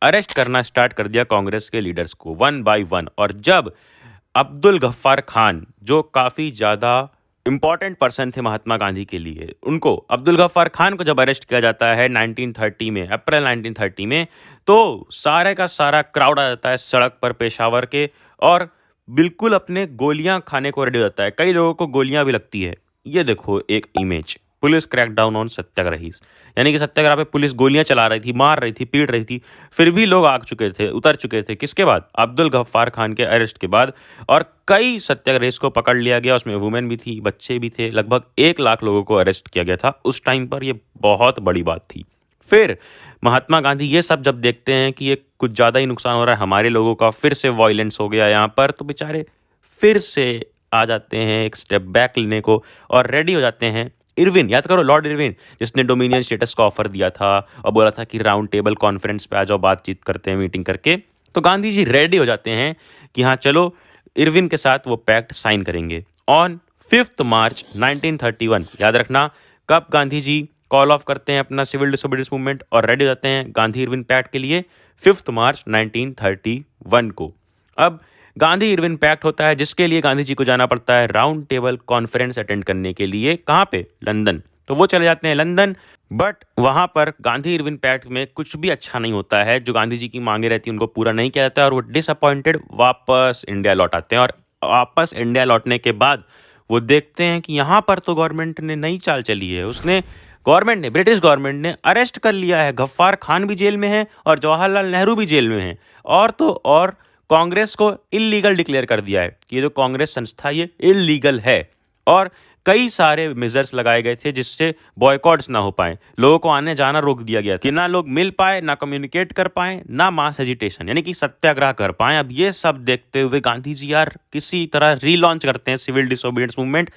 Speaker 1: अरेस्ट करना स्टार्ट कर दिया कांग्रेस के लीडर्स को, वन बाय वन। और जब अब्दुल गफ्फार खान, जो काफ़ी ज़्यादा इंपॉर्टेंट पर्सन थे महात्मा गांधी के लिए, उनको, अब्दुल गफ्फार खान को जब अरेस्ट किया जाता है 1930 में, अप्रैल 1930 में, तो सारे का सारा क्राउड आ जाता है सड़क पर पेशावर के, और बिल्कुल अपने गोलियां खाने को रेडी हो जाता है। कई लोगों को गोलियां भी लगती है। ये देखो एक इमेज, पुलिस क्रैकडाउन ऑन सत्याग्रही, यानी कि सत्याग्रह पे पुलिस गोलियां चला रही थी, मार रही थी, पीट रही थी, फिर भी लोग आग चुके थे, उतर चुके थे। किसके बाद? अब्दुल गफ्फार खान के अरेस्ट के बाद। और कई सत्याग्रही को पकड़ लिया गया, उसमें वुमेन भी थी, बच्चे भी थे, लगभग 1 लाख लोगों को अरेस्ट किया गया था उस टाइम पर। ये बहुत बड़ी बात थी। फिर महात्मा गांधी ये सब जब देखते हैं कि ये कुछ ज़्यादा ही नुकसान हो रहा है हमारे लोगों का, फिर से वॉयलेंस हो गया यहाँ पर, तो बेचारे फिर से आ जाते हैं एक स्टेप बैक लेने को, और रेडी हो जाते हैं। इरविन, याद करो लॉर्ड इरविन, जिसने डोमिनियन स्टेटस का ऑफर दिया था और बोला था कि राउंड टेबल कॉन्फ्रेंस पे आ जाओ, बातचीत करते हैं मीटिंग करके। तो गांधी जी रेडी हो जाते हैं कि हाँ चलो, इरविन के साथ वो पैक्ट साइन करेंगे। ऑन 5 मार्च 1931, याद रखना कब गांधी जी कॉल ऑफ करते हैं अपना सिविल डिसोबीडियंस मूवमेंट और रेडी हो जाते हैं गांधी इरविन पैक्ट के लिए, 5 मार्च 1931 को। अब गांधी इरविन पैक्ट होता है, जिसके लिए गांधी जी को जाना पड़ता है राउंड टेबल कॉन्फ्रेंस अटेंड करने के लिए। कहाँ पे? लंदन। तो वो चले जाते हैं लंदन, बट वहाँ पर गांधी इरविन पैक्ट में कुछ भी अच्छा नहीं होता है। जो गांधी जी की मांगे रहती हैं उनको पूरा नहीं किया जाता है, और वो डिसअपॉइंटेड वापस इंडिया लौट आते हैं। और वापस इंडिया लौटने के बाद वो देखते हैं कि यहाँ पर तो गवर्नमेंट ने नई चाल चली है। गवर्नमेंट ने, ब्रिटिश गवर्नमेंट ने अरेस्ट कर लिया है, गफ्फार खान भी जेल में है और जवाहरलाल नेहरू भी जेल में है, और तो और कांग्रेस को इल्लीगल डिक्लेयर कर दिया है कि ये जो कांग्रेस संस्था ये इल्लीगल है। और कई सारे मेजर्स लगाए गए थे जिससे बॉयकॉट्स ना हो पाए, लोगों को आने जाना रोक दिया गया कि ना लोग मिल पाए, ना कम्युनिकेट कर पाए, ना मास एजिटेशन यानी कि सत्याग्रह कर पाए। अब ये सब देखते हुए गांधी जी यार किसी तरह रीलॉन्च करते हैं सिविल डिसोबीडियंस मूवमेंट,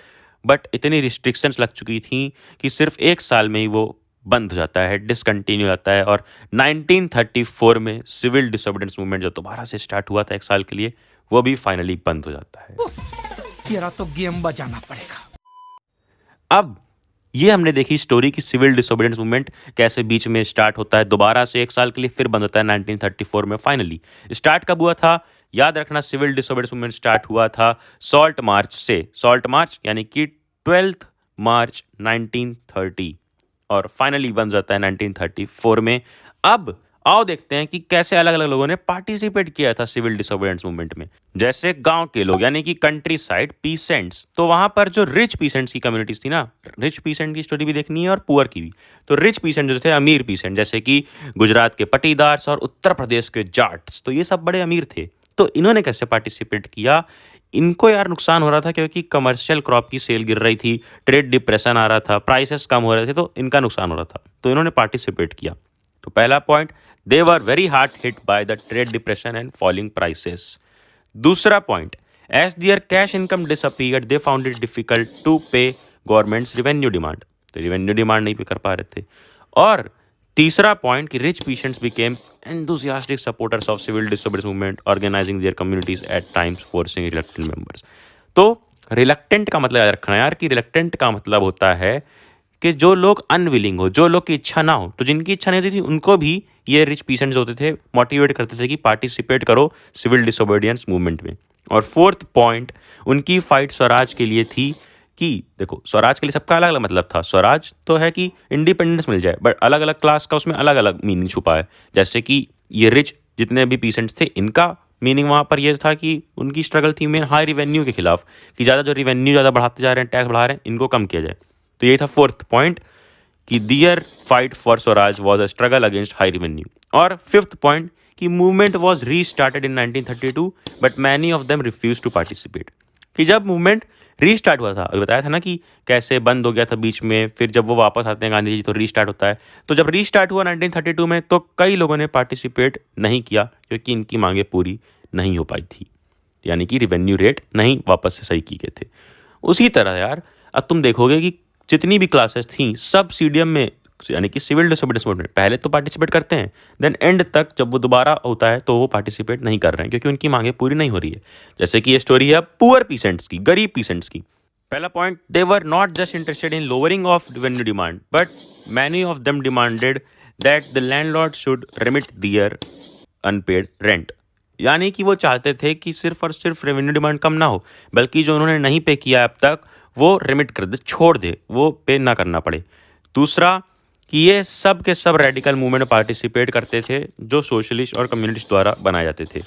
Speaker 1: बट इतनी रिस्ट्रिक्शंस लग चुकी थी कि सिर्फ 1 साल में ही वो बंद हो जाता है, डिसकंटिन्यू होता है। और 1934 में सिविल डिसोबीडियंस मूवमेंट जो दोबारा से स्टार्ट हुआ था 1 साल के लिए, वो भी फाइनली बंद हो जाता है।
Speaker 2: तेरा तो गेम बजाना पड़ेगा।
Speaker 1: अब ये हमने देखी स्टोरी कि सिविल डिसोबीडियंस मूवमेंट कैसे बीच में स्टार्ट होता है, दोबारा से 1 साल के लिए, फिर बंद होता है 1934 में फाइनली। स्टार्ट कब हुआ था? याद रखना, सिविल डिसोबीडियंस मूवमेंट स्टार्ट हुआ था सॉल्ट मार्च से। सॉल्ट मार्च यानी कि 12 मार्च 1930, और फाइनली बन जाता है 1934 में। अब आओ देखते हैं कि कैसे अलग अलग लोगों ने पार्टिसिपेट किया था सिविल डिसोबीडियंस मूवमेंट में। जैसे गांव के लोग यानी कि कंट्री साइड पीसेंट्स, तो वहां पर जो रिच पीसेंट्स की कम्युनिटीज थी ना, रिच पीसेंट की स्टोरी भी देखनी है और पुअर की भी। तो रिच पीसेंट जो थे, अमीर पीसेंट, जैसे कि गुजरात के पटीदार्स और उत्तर प्रदेश के जाट्स, तो ये सब बड़े अमीर थे। तो इन्होंने कैसे पार्टिसिपेट किया? इनको यार नुकसान हो रहा था क्योंकि कमर्शियल क्रॉप की सेल गिर रही थी, ट्रेड डिप्रेशन आ रहा था, प्राइसेस कम हो रहे थे, तो इनका नुकसान हो रहा था, तो इन्होंने पार्टिसिपेट किया। तो पहला point, they were very hard hit by the trade depression and falling prices. दूसरा point, as their cash income disappeared they found it difficult to pay governments revenue demand, तो रिवेन्यू डिमांड नहीं पे कर पा रहे थे। और तीसरा पॉइंट कि rich peasants became enthusiastic supporters of civil disobedience movement, organizing their communities at times forcing reluctant members। तो reluctant का मतलब याद रखना यार कि reluctant का मतलब होता है कि जो लोग अनविलिंग हो, जो लोग की इच्छा ना हो, तो जिनकी इच्छा नहीं होती थी उनको भी ये रिच पीसेंट्स होते थे मोटिवेट करते थे कि पार्टिसिपेट करो सिविल डिसोबीडियंस मूवमेंट में। और फोर्थ पॉइंट, उनकी फाइट स्वराज के लिए थी कि देखो स्वराज के लिए सबका अलग अलग मतलब था। स्वराज तो है कि इंडिपेंडेंस मिल जाए, बट अलग अलग क्लास का उसमें अलग अलग मीनिंग छुपा है। जैसे कि ये रिच जितने भी पीसेंट्स थे, इनका मीनिंग वहाँ पर ये था कि उनकी स्ट्रगल थी मेन हाई रिवेन्यू के खिलाफ, कि ज़्यादा जो रिवेन्यू ज़्यादा बढ़ाते जा रहे हैं, टैक्स बढ़ा रहे हैं, इनको कम किया जाए। तो ये था फोर्थ पॉइंट कि their fight for swaraj was a struggle against high revenue. और फिफ्थ पॉइंट कि movement was restarted in 1932 but many of them refuse to participate. कि जब मूवमेंट रीस्टार्ट हुआ था, अभी बताया था ना कि कैसे बंद हो गया था बीच में, फिर जब वो वापस आते हैं गांधी जी तो रीस्टार्ट होता है। तो जब रीस्टार्ट हुआ 1932 में तो कई लोगों ने पार्टिसिपेट नहीं किया क्योंकि इनकी मांगे पूरी नहीं हो पाई थी, यानी कि रिवेन्यू रेट नहीं वापस से सही की गए थे। उसी तरह यार अब तुम देखोगे कि जितनी भी क्लासेस थी सब सीडीएम में, यानी कि सिविल डिसोबीडियंस मूवमेंट में पहले तो पार्टिसिपेट करते हैं, देन एंड तक जब वो दोबारा होता है तो वो पार्टिसिपेट नहीं कर रहे हैं क्योंकि उनकी मांगे पूरी नहीं हो रही है। जैसे कि ये स्टोरी है पुअर पीसेंट्स की, गरीब पीसेंट्स की। पहला point, they were not just interested in lowering of revenue demand but many of them demanded that the landlord should remit their unpaid rent. यानी कि वो चाहते थे कि सिर्फ और सिर्फ रेवेन्यू डिमांड कम ना हो, बल्कि जो उन्होंने नहीं पे किया अब तक वो रिमिट कर दे, छोड़ दे, वो पे ना करना पड़े। दूसरा कि ये सब के सब रेडिकल मूवमेंट में पार्टिसिपेट करते थे जो सोशलिस्ट और कम्युनिस्ट द्वारा बनाए जाते थे।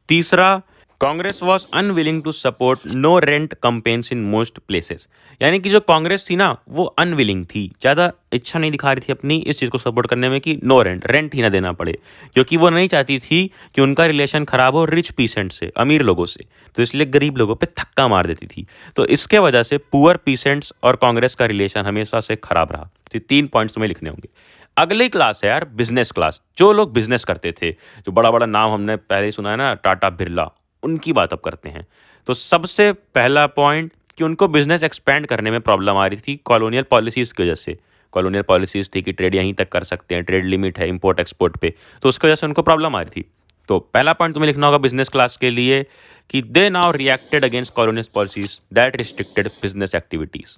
Speaker 1: तीसरा, Congress was unwilling to support no rent campaigns in most places. यानी कि जो कांग्रेस थी ना वो अनविलिंग थी, ज़्यादा इच्छा नहीं दिखा रही थी अपनी इस चीज़ को सपोर्ट करने में कि नो रेंट ही ना देना पड़े, क्योंकि वो नहीं चाहती थी कि उनका रिलेशन खराब हो रिच पीसेंट से, अमीर लोगों से, तो इसलिए गरीब लोगों पे धक्का मार देती थी। तो इसके वजह से पुअर पीसेंट्स और कांग्रेस का रिलेशन हमेशा से खराब रहा। तो 3 पॉइंट्स तुम्हें लिखने होंगे। अगली क्लास है यार बिजनेस क्लास, जो लोग बिजनेस करते थे, जो बड़ा बड़ा नाम हमने पहले ही सुना है ना, टाटा बिरला, उनकी बात अब करते हैं। तो सबसे पहला पॉइंट कि उनको बिजनेस एक्सपेंड करने में प्रॉब्लम आ रही थी कॉलोनियल पॉलिसीज़ की वजह से। कॉलोनियल पॉलिसीज़ थी कि ट्रेड यहीं तक कर सकते हैं, ट्रेड लिमिट है इंपोर्ट एक्सपोर्ट पे, तो उसकी वजह से उनको प्रॉब्लम आ रही थी। तो पहला पॉइंट तुम्हें लिखना होगा बिजनेस क्लास के लिए कि they now reacted against colonial policies that restricted business activities.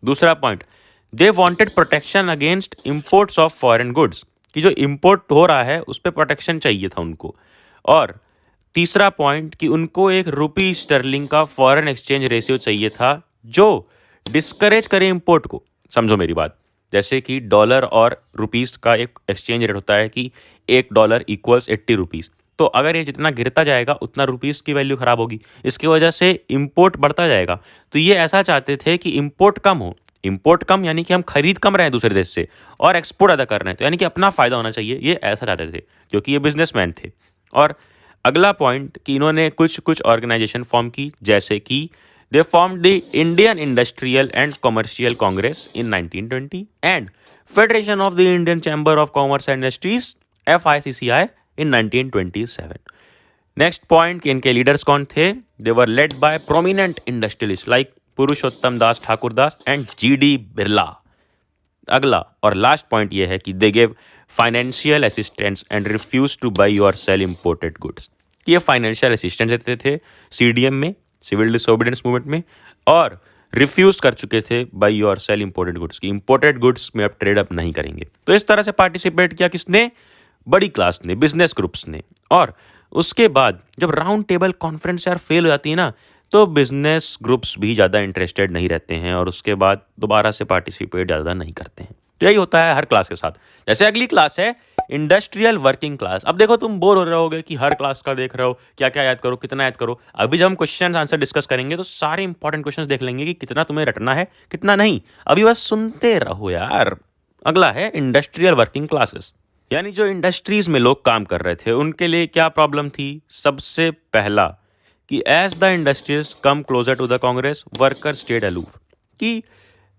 Speaker 1: दूसरा point, they wanted protection against imports of foreign goods, कि जो इंपोर्ट हो रहा है उस पर प्रोटेक्शन चाहिए था उनको। और तीसरा पॉइंट कि उनको एक रुपी स्टर्लिंग का फॉरेन एक्सचेंज रेशियो चाहिए था जो डिस्करेज करे इंपोर्ट को। समझो मेरी बात, जैसे कि डॉलर और रुपीस का एक एक्सचेंज रेट होता है कि $1 इक्वल्स 80 रुपीज़। तो अगर ये जितना गिरता जाएगा उतना रुपीस की वैल्यू खराब होगी, इसकी वजह से इंपोर्ट बढ़ता जाएगा। तो ये ऐसा चाहते थे कि इंपोर्ट कम हो, इंपोर्ट कम यानी कि हम खरीद कम रहे हैं दूसरे देश से और एक्सपोर्ट ज़्यादा कर रहे हैं, तो यानी कि अपना फ़ायदा होना चाहिए, ये ऐसा चाहते थे क्योंकि ये बिजनेसमैन थे। और अगला पॉइंट कि इन्होंने कुछ ऑर्गेनाइजेशन फॉर्म की, जैसे कि they form the Indian industrial and commercial congress in 1920 and federation of the Indian chamber of commerce and industries FICCI in 1927। Next point कि इनके लीडर्स कौन थे, they were led by prominent industrialist like Purushottamdas Thakurdas and GD Birla. अगला और लास्ट पॉइंट ये है कि they gave financial assistance and refuse to buy और सेल इंपोर्टेड गुड्स। ये फाइनेंशियल असिस्टेंस देते थे CDM में, सिविल डिसोबीडियंस मूवमेंट में, और रिफ्यूज कर चुके थे बाई और सेल इंपोर्टेड गुड्स की, इंपोर्टेड गुड्स में अब ट्रेड अप नहीं करेंगे। तो इस तरह से पार्टिसिपेट किया किसने, बड़ी क्लास ने, बिजनेस ग्रुप्स ने। और उसके बाद जब राउंड टेबल कॉन्फ्रेंस यार फेल हो जाती है ना, तो बिजनेस ग्रुप्स भी ज़्यादा इंटरेस्टेड नहीं रहते हैं और उसके बाद दोबारा से पार्टिसिपेट ज़्यादा नहीं करते हैं। तो यही होता है हर क्लास के साथ। जैसे अगली क्लास है इंडस्ट्रियल वर्किंग क्लास। अब देखो तुम बोर हो रहे होगे कि हर क्लास का देख रहे हो, क्या क्या याद करो, कितना याद करो। अभी जब हम क्वेश्चन आंसर डिस्कस करेंगे तो सारे इंपॉर्टेंट क्वेश्चंस देख लेंगे कि कितना तुम्हें रटना है कितना नहीं। अभी बस सुनते रहो यार। अगला है इंडस्ट्रियल वर्किंग क्लासेस, यानी जो इंडस्ट्रीज में लोग काम कर रहे थे उनके लिए क्या प्रॉब्लम थी। सबसे पहला कि as the industries come closer to the Congress worker stayed aloof, कि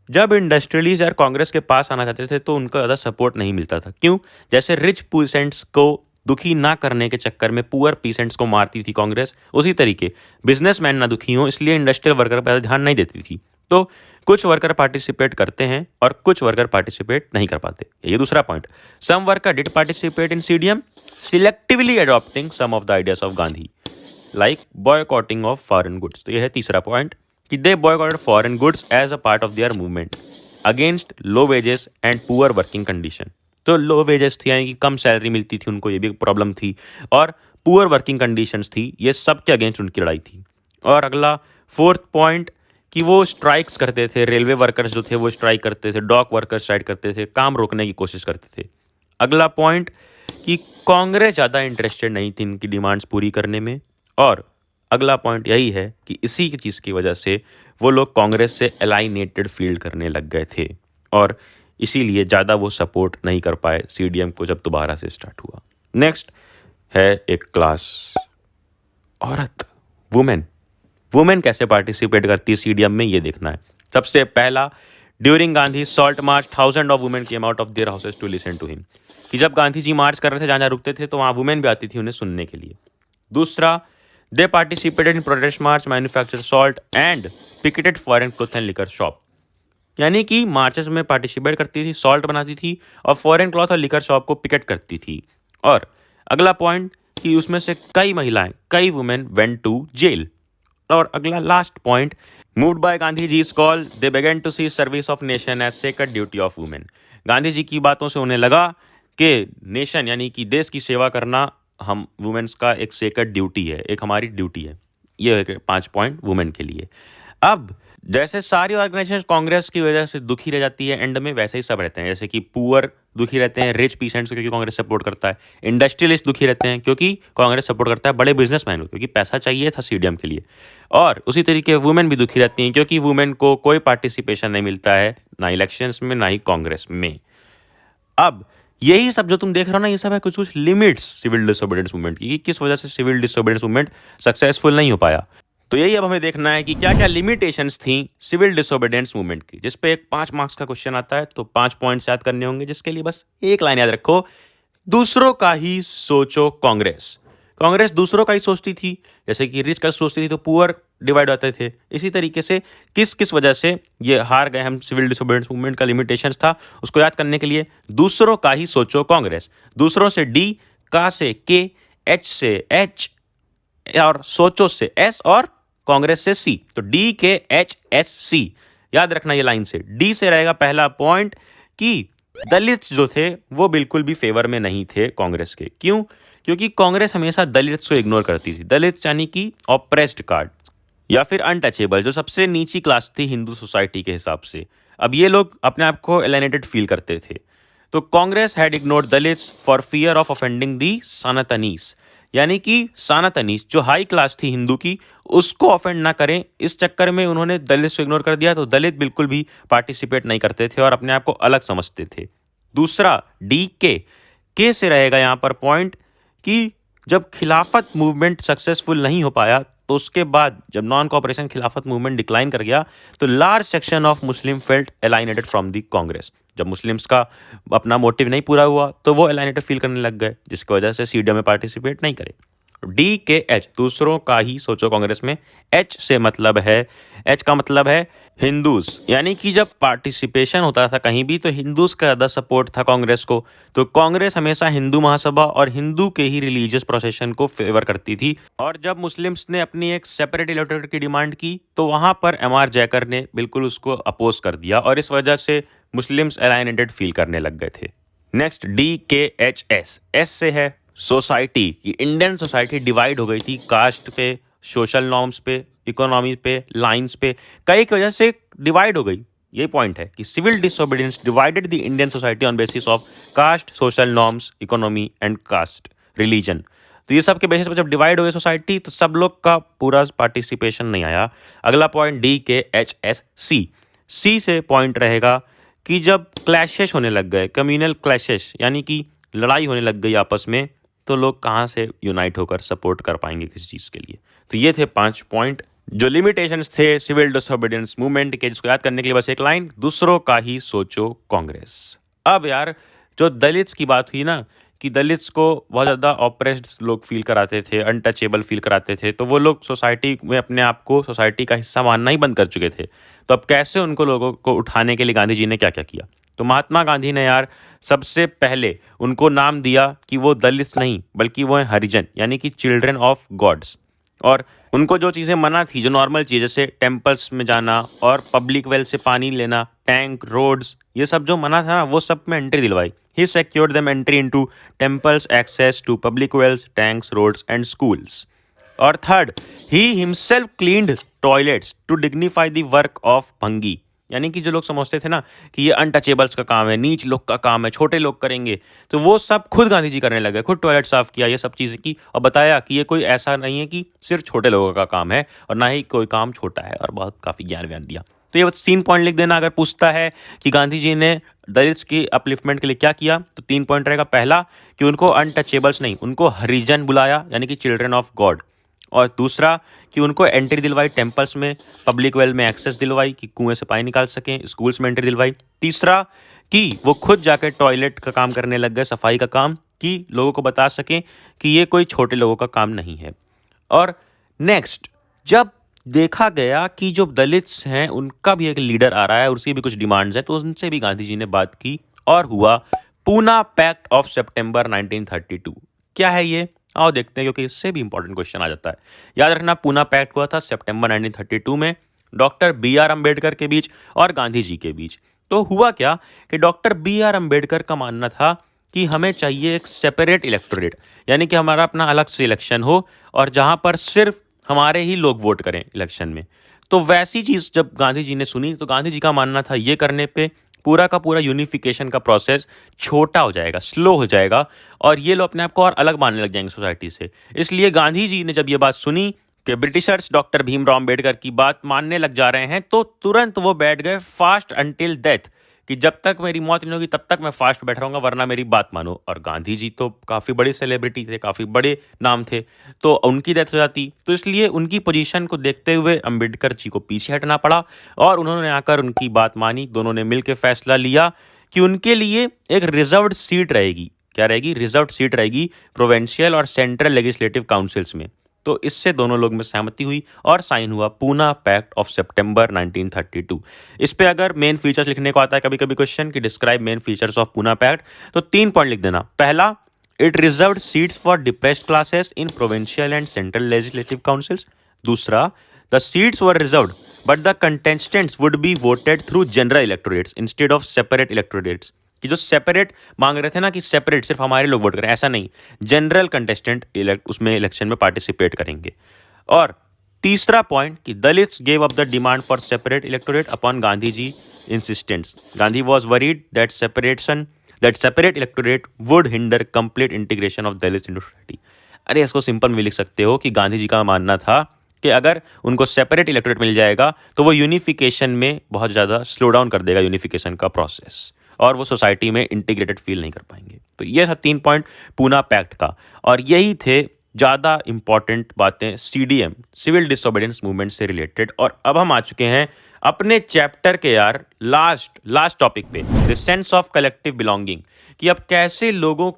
Speaker 1: जब इंडस्ट्रियलिस्ट यार कांग्रेस के पास आना चाहते थे तो उनका ज़्यादा सपोर्ट नहीं मिलता था। क्यों, जैसे रिच पीसेंट्स को दुखी ना करने के चक्कर में पुअर पीसेंट्स को मारती थी कांग्रेस, उसी तरीके बिजनेसमैन ना दुखी हों इसलिए इंडस्ट्रियल वर्कर पर ध्यान नहीं देती थी। तो कुछ वर्कर पार्टिसिपेट करते हैं और कुछ वर्कर पार्टिसिपेट नहीं कर पाते। ये दूसरा point. Some worker did participate in CDM selectively adopting some of the ideas of Gandhi like boycotting of foreign goods. तो ये है तीसरा पॉइंट कि they boycotted foreign goods as a part of their movement. Against low wages and poor working condition. तो लो वेजेस थी यानी कि कम सैलरी मिलती थी उनको, ये भी प्रॉब्लम थी, और पुअर वर्किंग कंडीशंस थी, ये सब के अगेंस्ट उनकी लड़ाई थी। और अगला फोर्थ पॉइंट कि वो स्ट्राइक्स करते थे, रेलवे वर्कर्स जो थे वो स्ट्राइक करते थे, डॉक वर्कर्स स्ट्राइक करते थे, काम रोकने की कोशिश करते थे। अगला पॉइंट कि कांग्रेस ज़्यादा इंटरेस्टेड नहीं थी इनकी डिमांड्स पूरी करने में। और अगला पॉइंट यही है कि इसी की चीज़ की वजह से वो लोग कांग्रेस से एलाइनेटेड फील करने लग गए थे और इसीलिए ज़्यादा वो सपोर्ट नहीं कर पाए सीडीएम को जब दोबारा से स्टार्ट हुआ। नेक्स्ट है एक क्लास, औरत, वुमेन। वुमेन कैसे पार्टिसिपेट करती है सीडीएम में, ये देखना है। सबसे पहला, during Gandhi salt march thousand of women came out of their houses to listen to him, कि जब गांधी जी मार्च कर रहे थे, जहाँ जहाँ रुकते थे, तो वहाँ वुमेन भी आती थी उन्हें सुनने के लिए। दूसरा, they participated in protest march, manufacture salt and picketed foreign cloth and liquor shop, यानी कि मार्चेस में पार्टिसिपेट करती थी, सॉल्ट बनाती थी और फॉरेन क्लॉथ और लिकर शॉप को पिकेट करती थी। और अगला पॉइंट कि उसमें से कई महिलाएं, कई वुमेन वेंट टू जेल। और अगला last point, moved by Gandhi जी's call they began to see service of nation as sacred duty of women. Gandhi ji की बातों से उन्हें लगा कि नेशन यानी कि देश की सेवा करना हम वुमेन्स का एक सेक्रेड ड्यूटी है, एक हमारी ड्यूटी है। ये 5 पॉइंट वुमेन के लिए। अब जैसे सारी ऑर्गेनाइजेशन कांग्रेस की वजह से दुखी रह जाती है एंड में, वैसे ही सब रहते हैं। जैसे कि पुअर दुखी रहते हैं, रिच पीसेंट्स क्योंकि कांग्रेस सपोर्ट करता है, इंडस्ट्रियलिस्ट दुखी रहते हैं क्योंकि कांग्रेस सपोर्ट करता है, बड़े बिजनेसमैन को क्योंकि पैसा चाहिए था सीडीएम के लिए, और उसी तरीके वुमेन भी दुखी रहती हैं क्योंकि वुमेन को कोई पार्टिसिपेशन नहीं मिलता है, ना इलेक्शंस में ना ही कांग्रेस में। अब यही सब जो तुम देख रहे हो ना, ये सब है कुछ कुछ लिमिट्स सिविल डिसोबीडियंस मूवमेंट की, कि किस वजह से सिविल डिसोबीडियंस मूवमेंट सक्सेसफुल नहीं हो पाया। तो यही अब हमें देखना है कि क्या क्या लिमिटेशंस थी सिविल डिसोबीडियंस मूवमेंट की, जिस पे एक 5 मार्क्स का क्वेश्चन आता है। तो 5 पॉइंट्स याद करने होंगे, जिसके लिए बस एक लाइन याद रखो, दूसरों का ही सोचो कांग्रेस। कांग्रेस दूसरों का ही सोचती थी, जैसे कि रिच का सोचती थी तो पुअर डिवाइड होते थे। इसी तरीके से किस किस वजह से ये हार गए हम, सिविल डिसोबीडियंस मूवमेंट का लिमिटेशंस था, उसको याद करने के लिए दूसरों का ही सोचो कांग्रेस। दूसरों से डी, का से के, एच से एच, और सोचो से एस, और कांग्रेस से सी। तो डी के एच एस सी याद रखना ये लाइन से। डी से रहेगा पहला पॉइंट कि दलित्स जो थे वो बिल्कुल भी फेवर में नहीं थे कांग्रेस के। क्यों? क्योंकि कांग्रेस हमेशा दलित्स को इग्नोर करती थी। दलित्स यानी कि ऑप्रेस्ड कास्ट या फिर अनटचेबल, जो सबसे नीची क्लास थी हिंदू सोसाइटी के हिसाब से। अब ये लोग अपने आप को एलिनेटेड फील करते थे। तो Congress had ignored Dalits for fear of offending the Sanatanis, यानी कि सनातनीस जो हाई क्लास थी हिंदू की, उसको ऑफेंड ना करें, इस चक्कर में उन्होंने दलित को इग्नोर कर दिया। तो दलित बिल्कुल भी पार्टिसिपेट नहीं करते थे और अपने आप को अलग समझते थे। दूसरा, डी के से रहेगा यहाँ पर पॉइंट कि जब खिलाफत मूवमेंट सक्सेसफुल नहीं हो पाया, तो उसके बाद जब non cooperation Khilafat movement decline कर गया, तो large section of Muslim felt alienated from the Congress. जब मुस्लिम्स का अपना मोटिव नहीं पूरा हुआ तो वो एलाइनेटेड फील करने लग गए, जिसकी वजह से सीडीएम में पार्टिसिपेट नहीं करे। डी के एच, दूसरों का ही सोचो कांग्रेस में। एच से मतलब है, एच का मतलब है हिंदूज, यानी कि जब पार्टिसिपेशन होता था कहीं भी तो हिंदूज का ज़्यादा सपोर्ट था कांग्रेस को। तो कांग्रेस हमेशा हिंदू महासभा और हिंदू के ही रिलीजियस प्रोसेशन को फेवर करती थी। और जब मुस्लिम्स ने अपनी एक सेपरेट इलेक्टोरेट की डिमांड की, तो वहाँ पर एमआर जैकर ने बिल्कुल उसको अपोज कर दिया और इस वजह से मुस्लिम्स एलाइनेटेड फील करने लग गए थे। नेक्स्ट, डी के एच एस, एस से है सोसाइटी, कि इंडियन सोसाइटी डिवाइड हो गई थी कास्ट पे, सोशल नॉर्म्स पे, इकोनॉमी पे, लाइंस पे, कई की वजह से डिवाइड हो गई। ये पॉइंट है कि civil disobedience divided the Indian society on basis of caste, social norms, economy and caste, religion. तो ये सब के बेसिस पर जब डिवाइड हो गई सोसाइटी, तो सब लोग का पूरा पार्टिसिपेशन नहीं आया। अगला पॉइंट डी के एच एस सी, सी से पॉइंट रहेगा कि जब क्लैशेस होने लग गए, कम्युनल क्लैशेस, यानी कि लड़ाई होने लग गई आपस में, तो लोग कहाँ से यूनाइट होकर सपोर्ट कर पाएंगे किसी चीज़ के लिए। तो ये थे 5 पॉइंट जो लिमिटेशंस थे सिविल डिसोबीडियंस मूवमेंट के, जिसको याद करने के लिए बस एक लाइन, दूसरों का ही सोचो कांग्रेस। अब यार जो दलित्स की बात हुई ना, कि दलित्स को बहुत ज़्यादा ऑप्रेस्ड लोग फील कराते थे, अनटचेबल फील कराते थे, तो वो लोग सोसाइटी में अपने आप को सोसाइटी का हिस्सा मानना ही बंद कर चुके थे। तो अब कैसे उनको लोगों को उठाने के लिए गांधी जी ने क्या क्या किया? तो महात्मा गांधी ने यार सबसे पहले उनको नाम दिया कि वो दलित नहीं बल्कि वो हैं हरिजन, यानी कि चिल्ड्रन ऑफ गॉड्स। और उनको जो चीज़ें मना थी, जो नॉर्मल चीज़ जैसे टेम्पल्स में जाना और पब्लिक वेल से पानी लेना, टैंक, रोड्स, ये सब जो मना था ना, वो सब में एंट्री दिलवाई। He secured them entry into temples, access to public wells, tanks, roads and schools. और third, he himself cleaned toilets to dignify the work of Bhangi. यानी कि जो लोग समझते थे ना कि ये अनटचेबल्स का काम है, नीच लोग का काम है, छोटे लोग करेंगे, तो वो सब खुद गांधी जी करने लगे, खुद टॉयलेट साफ किया, ये सब चीज़ें की और बताया कि ये कोई ऐसा नहीं है कि सिर्फ छोटे लोगों का काम है और ना ही कोई काम छोटा है, और बहुत काफ़ी ज्ञान व्यान दिया। तो ये 3 पॉइंट लिख देना। अगर पूछता है कि गांधी जी ने दलित्स की अपलिफ्टमेंट के लिए क्या किया, तो 3 पॉइंट रहेगा। पहला कि उनको अनटचेबल्स नहीं, उनको हरिजन बुलाया, यानी कि चिल्ड्रन ऑफ गॉड। और दूसरा कि उनको एंट्री दिलवाई टेम्पल्स में, पब्लिक वेल में एक्सेस दिलवाई कि कुएं से पानी निकाल सकें, स्कूल्स में एंट्री दिलवाई। तीसरा कि वो खुद जाकर टॉयलेट का काम करने लग गए, सफाई का काम, कि लोगों को बता सकें कि ये कोई छोटे लोगों का काम नहीं है। और नेक्स्ट, जब देखा गया कि जो दलित्स हैं उनका भी एक लीडर आ रहा है, उसकी भी कुछ डिमांड्स हैं, तो उनसे भी गांधी जी ने बात की और हुआ पूना पैक्ट ऑफ सितंबर 1932। क्या है ये, आओ देखते हैं, क्योंकि इससे भी इंपॉर्टेंट क्वेश्चन आ जाता है। याद रखना, पूना पैक्ट हुआ था सितंबर 1932 में डॉक्टर बी आर अम्बेडकर के बीच और गांधी जी के बीच। तो हुआ क्या कि डॉक्टर बी आर अम्बेडकर का मानना था कि हमें चाहिए एक सेपरेट इलेक्टोरेट, यानी कि हमारा अपना अलग से इलेक्शन हो और जहां पर सिर्फ हमारे ही लोग वोट करें इलेक्शन में। तो वैसी चीज़ जब गांधी जी ने सुनी, तो गांधी जी का मानना था ये करने पे पूरा का पूरा यूनिफिकेशन का प्रोसेस छोटा हो जाएगा, स्लो हो जाएगा, और ये लोग अपने आप को और अलग मानने लग जाएंगे सोसाइटी से। इसलिए गांधी जी ने जब ये बात सुनी कि ब्रिटिशर्स डॉक्टर भीमराव अम्बेडकर की बात मानने लग जा रहे हैं, तो तुरंत वो बैठ गए फास्ट अंटिल डेथ, कि जब तक मेरी मौत नहीं होगी तब तक मैं फास्ट बैठ रहूंगा, वरना मेरी बात मानो। और गांधी जी तो काफ़ी बड़े सेलिब्रिटी थे, काफ़ी बड़े नाम थे, तो उनकी डेथ हो जाती, तो इसलिए उनकी पोजीशन को देखते हुए अम्बेडकर जी को पीछे हटना पड़ा और उन्होंने आकर उनकी बात मानी। दोनों ने मिलकर फैसला लिया कि उनके लिए एक रिजर्व्ड सीट रहेगी। क्या रहेगी? रिजर्व्ड सीट रहेगी प्रोविंशियल और सेंट्रल लेजिस्लेटिव काउंसिल्स में। तो इससे दोनों लोग में सहमति हुई और साइन हुआ पूना पैक्ट ऑफ सितंबर 1932। इस पे अगर मेन फीचर्स लिखने को आता है कभी कभी क्वेश्चन कि describe main features of Poona pact, तो 3 पॉइंट लिख देना। पहला, it reserved seats for depressed classes in provincial and central legislative councils. दूसरा, the seats were reserved but the contestants would be voted through general electorates instead of separate electorates. कि जो सेपरेट मांग रहे थे ना कि सेपरेट सिर्फ हमारे लोग वोट करें, ऐसा नहीं, जनरल कंटेस्टेंट उसमें इलेक्शन में पार्टिसिपेट करेंगे। और तीसरा पॉइंट कि Dalits gave up the demand for separate electorate upon Gandhi ji insistence. Gandhi was worried that separate electorate would hinder complete integration of Dalits in society. अरे इसको सिंपल में लिख सकते हो कि गांधी जी का मानना था कि अगर उनको सेपरेट इलेक्टोरेट मिल जाएगा तो वो यूनिफिकेशन में बहुत ज़्यादा स्लो डाउन कर देगा यूनिफिकेशन का प्रोसेस, और वो सोसाइटी में इंटीग्रेटेड फील नहीं कर पाएंगे। तो ये था 3 पॉइंट पूना पैक्ट का, और यही थे ज़्यादा इंपॉर्टेंट बातें सीडीएम, सिविल डिसोबीडियंस मूवमेंट से रिलेटेड। और अब हम आ चुके हैं अपने चैप्टर के लास्ट टॉपिक पे, the sense of collective belonging, कि अब कैसे लोगों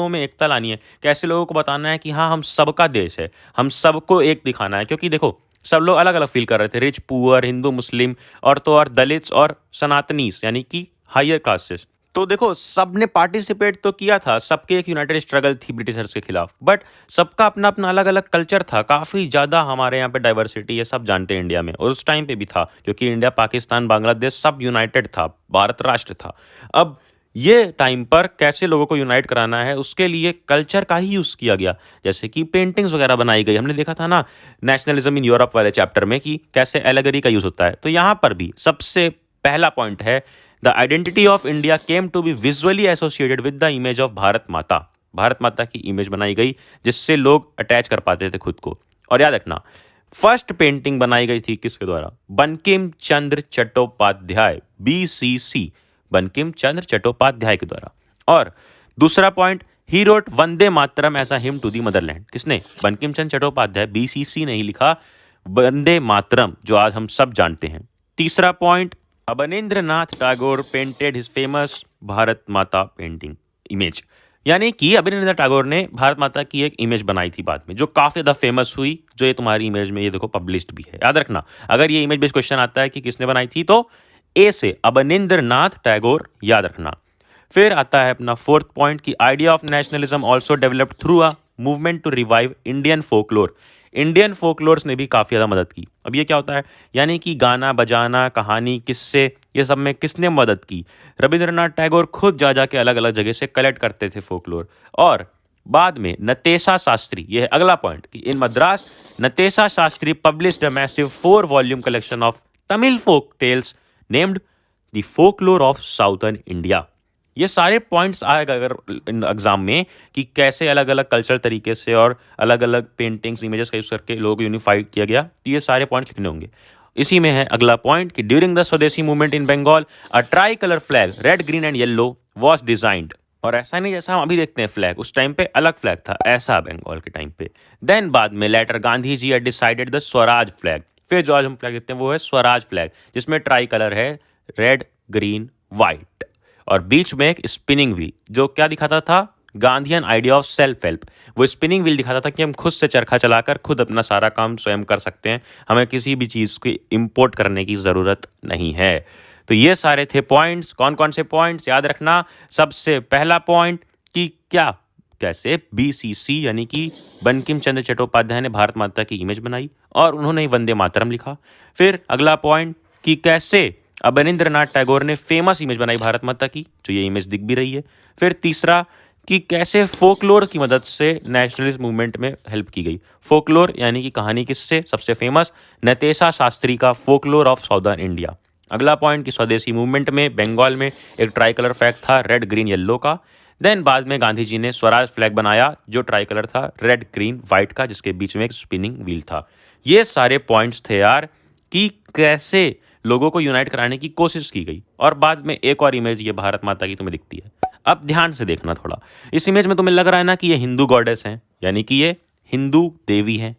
Speaker 1: में एकता लानी है, कैसे लोगों को बताना है कि हाँ हम सबका देश है, हम सबको एक दिखाना है। क्योंकि देखो सब लोग अलग अलग फील कर रहे थे, रिच पुअर, हिंदू मुस्लिम, और तो और दलित्स और सनातनीस यानी कि हायर कास्टेस। तो देखो सबने पार्टिसिपेट तो किया था, सबके एक यूनाइटेड स्ट्रगल थी ब्रिटिशर्स के खिलाफ, बट सबका अपना अपना अलग अलग कल्चर था। काफ़ी ज़्यादा हमारे यहाँ पे डाइवर्सिटी है, सब जानते हैं इंडिया में, और उस टाइम पे भी था क्योंकि इंडिया, पाकिस्तान, बांग्लादेश सब यूनाइटेड था, भारत राष्ट्र था। अब ये टाइम पर कैसे लोगों को यूनाइट कराना है, उसके लिए कल्चर का ही यूज़ किया गया। जैसे कि पेंटिंग्स वगैरह बनाई गई, हमने देखा था ना नेशनलिज्म इन यूरोप वाले चैप्टर में कि कैसे एलेगरी का यूज़ होता है। तो यहाँ पर भी सबसे पहला पॉइंट है, the identity of India came to be visually associated with the image of Bharat Mata. Bharat माता की इमेज बनाई गई जिससे लोग अटैच कर पाते थे खुद को। और याद रखना, फर्स्ट पेंटिंग बनाई गई थी किसके द्वारा? बंकिम चंद्र चट्टोपाध्याय, BCC, बंकिम चंद्र चट्टोपाध्याय के द्वारा। और दूसरा point, he wrote Vande Mataram as a hymn to the motherland. किसने? बंकिम चंद्र चट्टोपाध्याय, BCC ने ही लिखा वंदे मातरम, जो आज हम सब जानते हैं। तीसरा point, Abanindranath Tagore painted his famous Bharat माता पेंटिंग इमेज, यानी कि अवनींद्रनाथ टैगोर ने भारत माता की एक इमेज बनाई थी बाद में, जो काफ़ी ज़्यादा फेमस हुई, जो ये तुम्हारी इमेज में ये देखो पब्लिश्ड भी है। याद रखना, अगर ये इमेज बेस्ड क्वेश्चन आता है कि किसने बनाई थी, तो ए से अवनींद्रनाथ टैगोर, याद रखना। फिर आता है अपना 4th पॉइंट कि idea of nationalism also developed through a movement to revive Indian folklore. Indian folklores ने भी काफ़ी ज़्यादा मदद की। अब ये क्या होता है, यानी कि गाना बजाना, कहानी, किस्से, ये सब में किसने मदद की? रविंद्रनाथ टैगोर खुद जा के अलग अलग जगह से कलेक्ट करते थे फोकलोर। और बाद में नतेशा शास्त्री, ये है अगला पॉइंट, कि in Madras Natesa Sastri published a massive 4 volume collection of Tamil folk tales named the folklore of southern India. ये सारे पॉइंट्स आएगा अगर एग्जाम में, कि कैसे अलग अलग कल्चरल तरीके से और अलग अलग पेंटिंग्स, इमेजेस का यूज करके लोगों को यूनिफाइड किया गया, तो ये सारे पॉइंट्स लिखने होंगे। इसी में है अगला पॉइंट कि during the swadeshi movement in Bengal a tricolour flag red green and yellow was designed. और ऐसा नहीं जैसा हम अभी देखते हैं फ्लैग, उस टाइम पे अलग फ्लैग था, ऐसा बंगाल के टाइम पे। देन बाद में later Gandhi ji had decided the swaraj flag. फिर जो आज हम फ्लैग देखते हैं वो है स्वराज फ्लैग, जिसमें ट्राई कलर है, रेड ग्रीन वाइट, और बीच में एक स्पिनिंग व्हील, जो क्या दिखाता था, Gandhian idea of self help. वो स्पिनिंग व्हील दिखाता था कि हम खुद से चरखा चलाकर खुद अपना सारा काम स्वयं कर सकते हैं, हमें किसी भी चीज़ को इंपोर्ट करने की ज़रूरत नहीं है। तो ये सारे थे पॉइंट्स। कौन कौन से पॉइंट्स याद रखना? सबसे पहला पॉइंट कि क्या कैसे बीसीसी यानी कि बंकिम चंद्र चट्टोपाध्याय ने भारत माता की इमेज बनाई और उन्होंने वंदे मातरम लिखा। फिर अगला पॉइंट कि कैसे अवनींद्रनाथ टैगोर ने फेमस इमेज बनाई भारत माता की, जो ये इमेज दिख भी रही है। फिर तीसरा कि कैसे फोकलोर की मदद से नेशनलिस्ट मूवमेंट में हेल्प की गई। फोकलोर यानी कि कहानी, किससे सबसे फेमस, नतेशा शास्त्री का फोकलोर ऑफ साउदर्न इंडिया। अगला पॉइंट कि स्वदेशी मूवमेंट में बंगाल में एक ट्राई कलर फ्लैग था, रेड ग्रीन येलो का। देन बाद में गांधी जी ने स्वराज फ्लैग बनाया, जो ट्राई कलर था, रेड ग्रीन वाइट का, जिसके बीच में एक स्पिनिंग व्हील था। ये सारे पॉइंट्स थे यार, कि कैसे लोगों को यूनाइट कराने की कोशिश की गई। और बाद में एक और इमेज ये भारत माता की तुम्हें दिखती है। अब ध्यान से देखना थोड़ा, इस इमेज में तुम्हें लग रहा है ना कि ये हिंदू गॉडेस हैं, यानी कि ये हिंदू देवी हैं।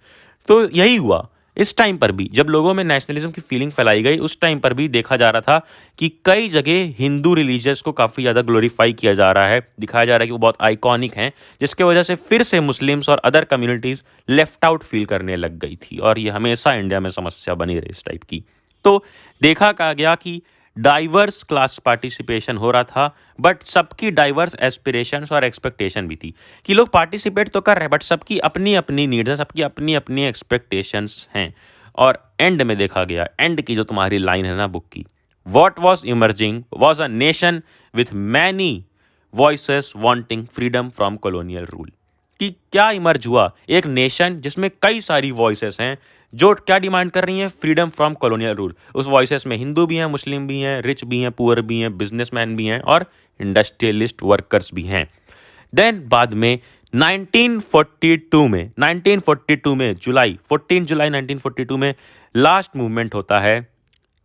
Speaker 1: तो यही हुआ इस टाइम पर भी, जब लोगों में नेशनलिज्म की फीलिंग फैलाई गई, उस टाइम पर भी देखा जा रहा था कि कई जगह हिंदू रिलीजियस को काफ़ी ज़्यादा ग्लोरीफाई किया जा रहा है, दिखाया जा रहा है कि वो बहुत आइकॉनिक हैं, जिसके वजह से फिर से मुस्लिम्स और other communities left out feel करने लग गई थी। और ये हमेशा इंडिया में समस्या बनी रही इस टाइप की। तो देखा गया कि डाइवर्स क्लास पार्टिसिपेशन हो रहा था, बट सबकी डाइवर्स एस्पिरेशंस और एक्सपेक्टेशन भी थी, कि लोग पार्टिसिपेट तो कर रहे हैं बट सबकी अपनी अपनी नीड्स हैं, सबकी अपनी अपनी एक्सपेक्टेशंस हैं। और एंड में देखा गया, एंड की जो तुम्हारी लाइन है ना बुक की, what was emerging was a nation with many voices wanting freedom from colonial rule. कि क्या इमर्ज हुआ, एक नेशन जिसमें कई सारी वॉइसेस हैं जो क्या डिमांड कर रही हैं, फ्रीडम फ्रॉम कॉलोनियल रूल। उस वॉइसेस में हिंदू भी हैं, मुस्लिम भी हैं, रिच भी हैं, पुअर भी हैं, बिजनेसमैन भी हैं और इंडस्ट्रियलिस्ट वर्कर्स भी हैं। देन बाद में 1942 में जुलाई 14 जुलाई 1942 में लास्ट मूवमेंट होता है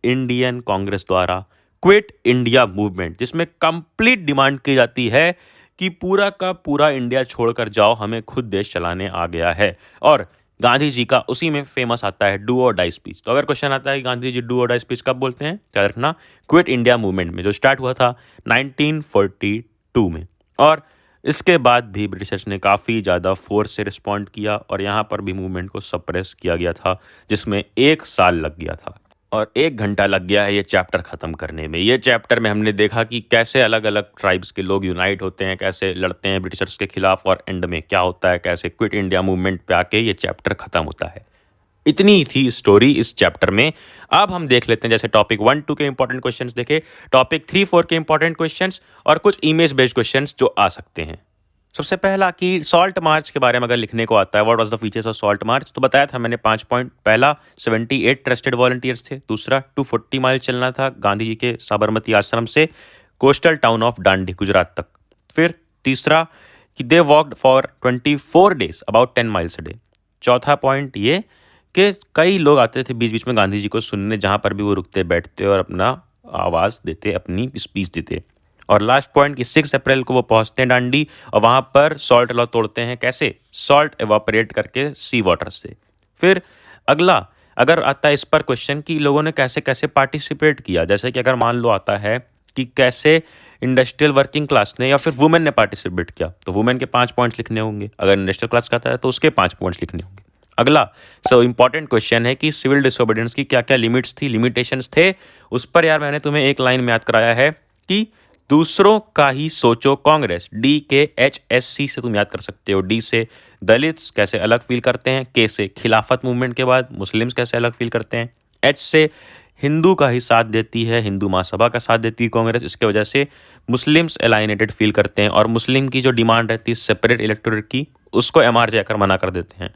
Speaker 1: इंडियन कांग्रेस द्वारा, क्विट इंडिया मूवमेंट, जिसमें कंप्लीट डिमांड की जाती है कि पूरा का पूरा इंडिया छोड़कर जाओ, हमें खुद देश चलाने आ गया है। और गांधी जी का उसी में फेमस आता है डू और डाई स्पीच। तो अगर क्वेश्चन आता है कि गांधी जी डू और डाई स्पीच कब बोलते हैं, क्या रखना, क्विट इंडिया मूवमेंट में, जो स्टार्ट हुआ था 1942 में। और इसके बाद भी ब्रिटिशर्स ने काफ़ी ज़्यादा फोर्स से रिस्पॉन्ड किया और यहाँ पर भी मूवमेंट को सप्रेस किया गया था, जिसमें 1 साल लग गया था और 1 घंटा लग गया है ये चैप्टर ख़त्म करने में। ये चैप्टर में हमने देखा कि कैसे अलग अलग ट्राइब्स के लोग यूनाइट होते हैं, कैसे लड़ते हैं ब्रिटिशर्स के खिलाफ और एंड में क्या होता है, कैसे क्विट इंडिया मूवमेंट पे आके ये चैप्टर ख़त्म होता है। इतनी थी स्टोरी इस चैप्टर में। अब हम देख लेते हैं, जैसे टॉपिक 1-2 के इंपॉर्टेंट क्वेश्चंस देखे, टॉपिक 3-4 के इंपॉर्टेंट क्वेश्चंस और कुछ इमेज बेस्ड क्वेश्चंस जो आ सकते हैं। सबसे पहला कि सॉल्ट मार्च के बारे में अगर लिखने को आता है, what was the features of salt march, तो बताया था मैंने 5 पॉइंट। पहला 78 ट्रस्टेड वॉलंटियर्स थे। दूसरा 240 माइल चलना था गांधी जी के साबरमती आश्रम से coastal town of Dandi Gujarat तक। फिर तीसरा कि they walked for 24 days about 10 miles a day. चौथा पॉइंट ये कि कई लोग आते थे बीच बीच में गांधी जी को सुनने, जहाँ पर भी वो रुकते बैठते और अपना आवाज़ देते, अपनी स्पीच देते। और लास्ट पॉइंट कि 6 अप्रैल को वो पहुंचते हैं डांडी और वहाँ पर सॉल्ट लॉ तोड़ते हैं। कैसे, सॉल्ट एवापोरेट करके सी वाटर से। फिर अगला अगर आता है इस पर क्वेश्चन कि लोगों ने कैसे कैसे पार्टिसिपेट किया, जैसे कि अगर मान लो आता है कि कैसे इंडस्ट्रियल वर्किंग क्लास ने या फिर वुमेन ने पार्टिसिपेट किया, तो वुमेन के 5 पॉइंट्स लिखने होंगे। अगर इंडस्ट्रियल क्लास का आता है तो उसके 5 पॉइंट्स लिखने होंगे। अगला इंपॉर्टेंट क्वेश्चन है कि सिविल डिसोबीडियंस की क्या क्या लिमिट्स थी, लिमिटेशंस थे, उस पर यार मैंने तुम्हें एक लाइन में याद कराया है कि दूसरों का ही सोचो कांग्रेस, DKHSC से तुम याद कर सकते हो। D से दलित्स कैसे अलग फील करते हैं, K से खिलाफत मूवमेंट के बाद मुस्लिम्स कैसे अलग फील करते हैं, H से हिंदू का ही साथ देती है, हिंदू महासभा का साथ देती है कांग्रेस, इसके वजह से मुस्लिम्स एलाइनेटेड फील करते हैं और मुस्लिम की जो डिमांड रहती है सेपरेट इलेक्टोरेट की, उसको MR जाकर मना कर देते हैं।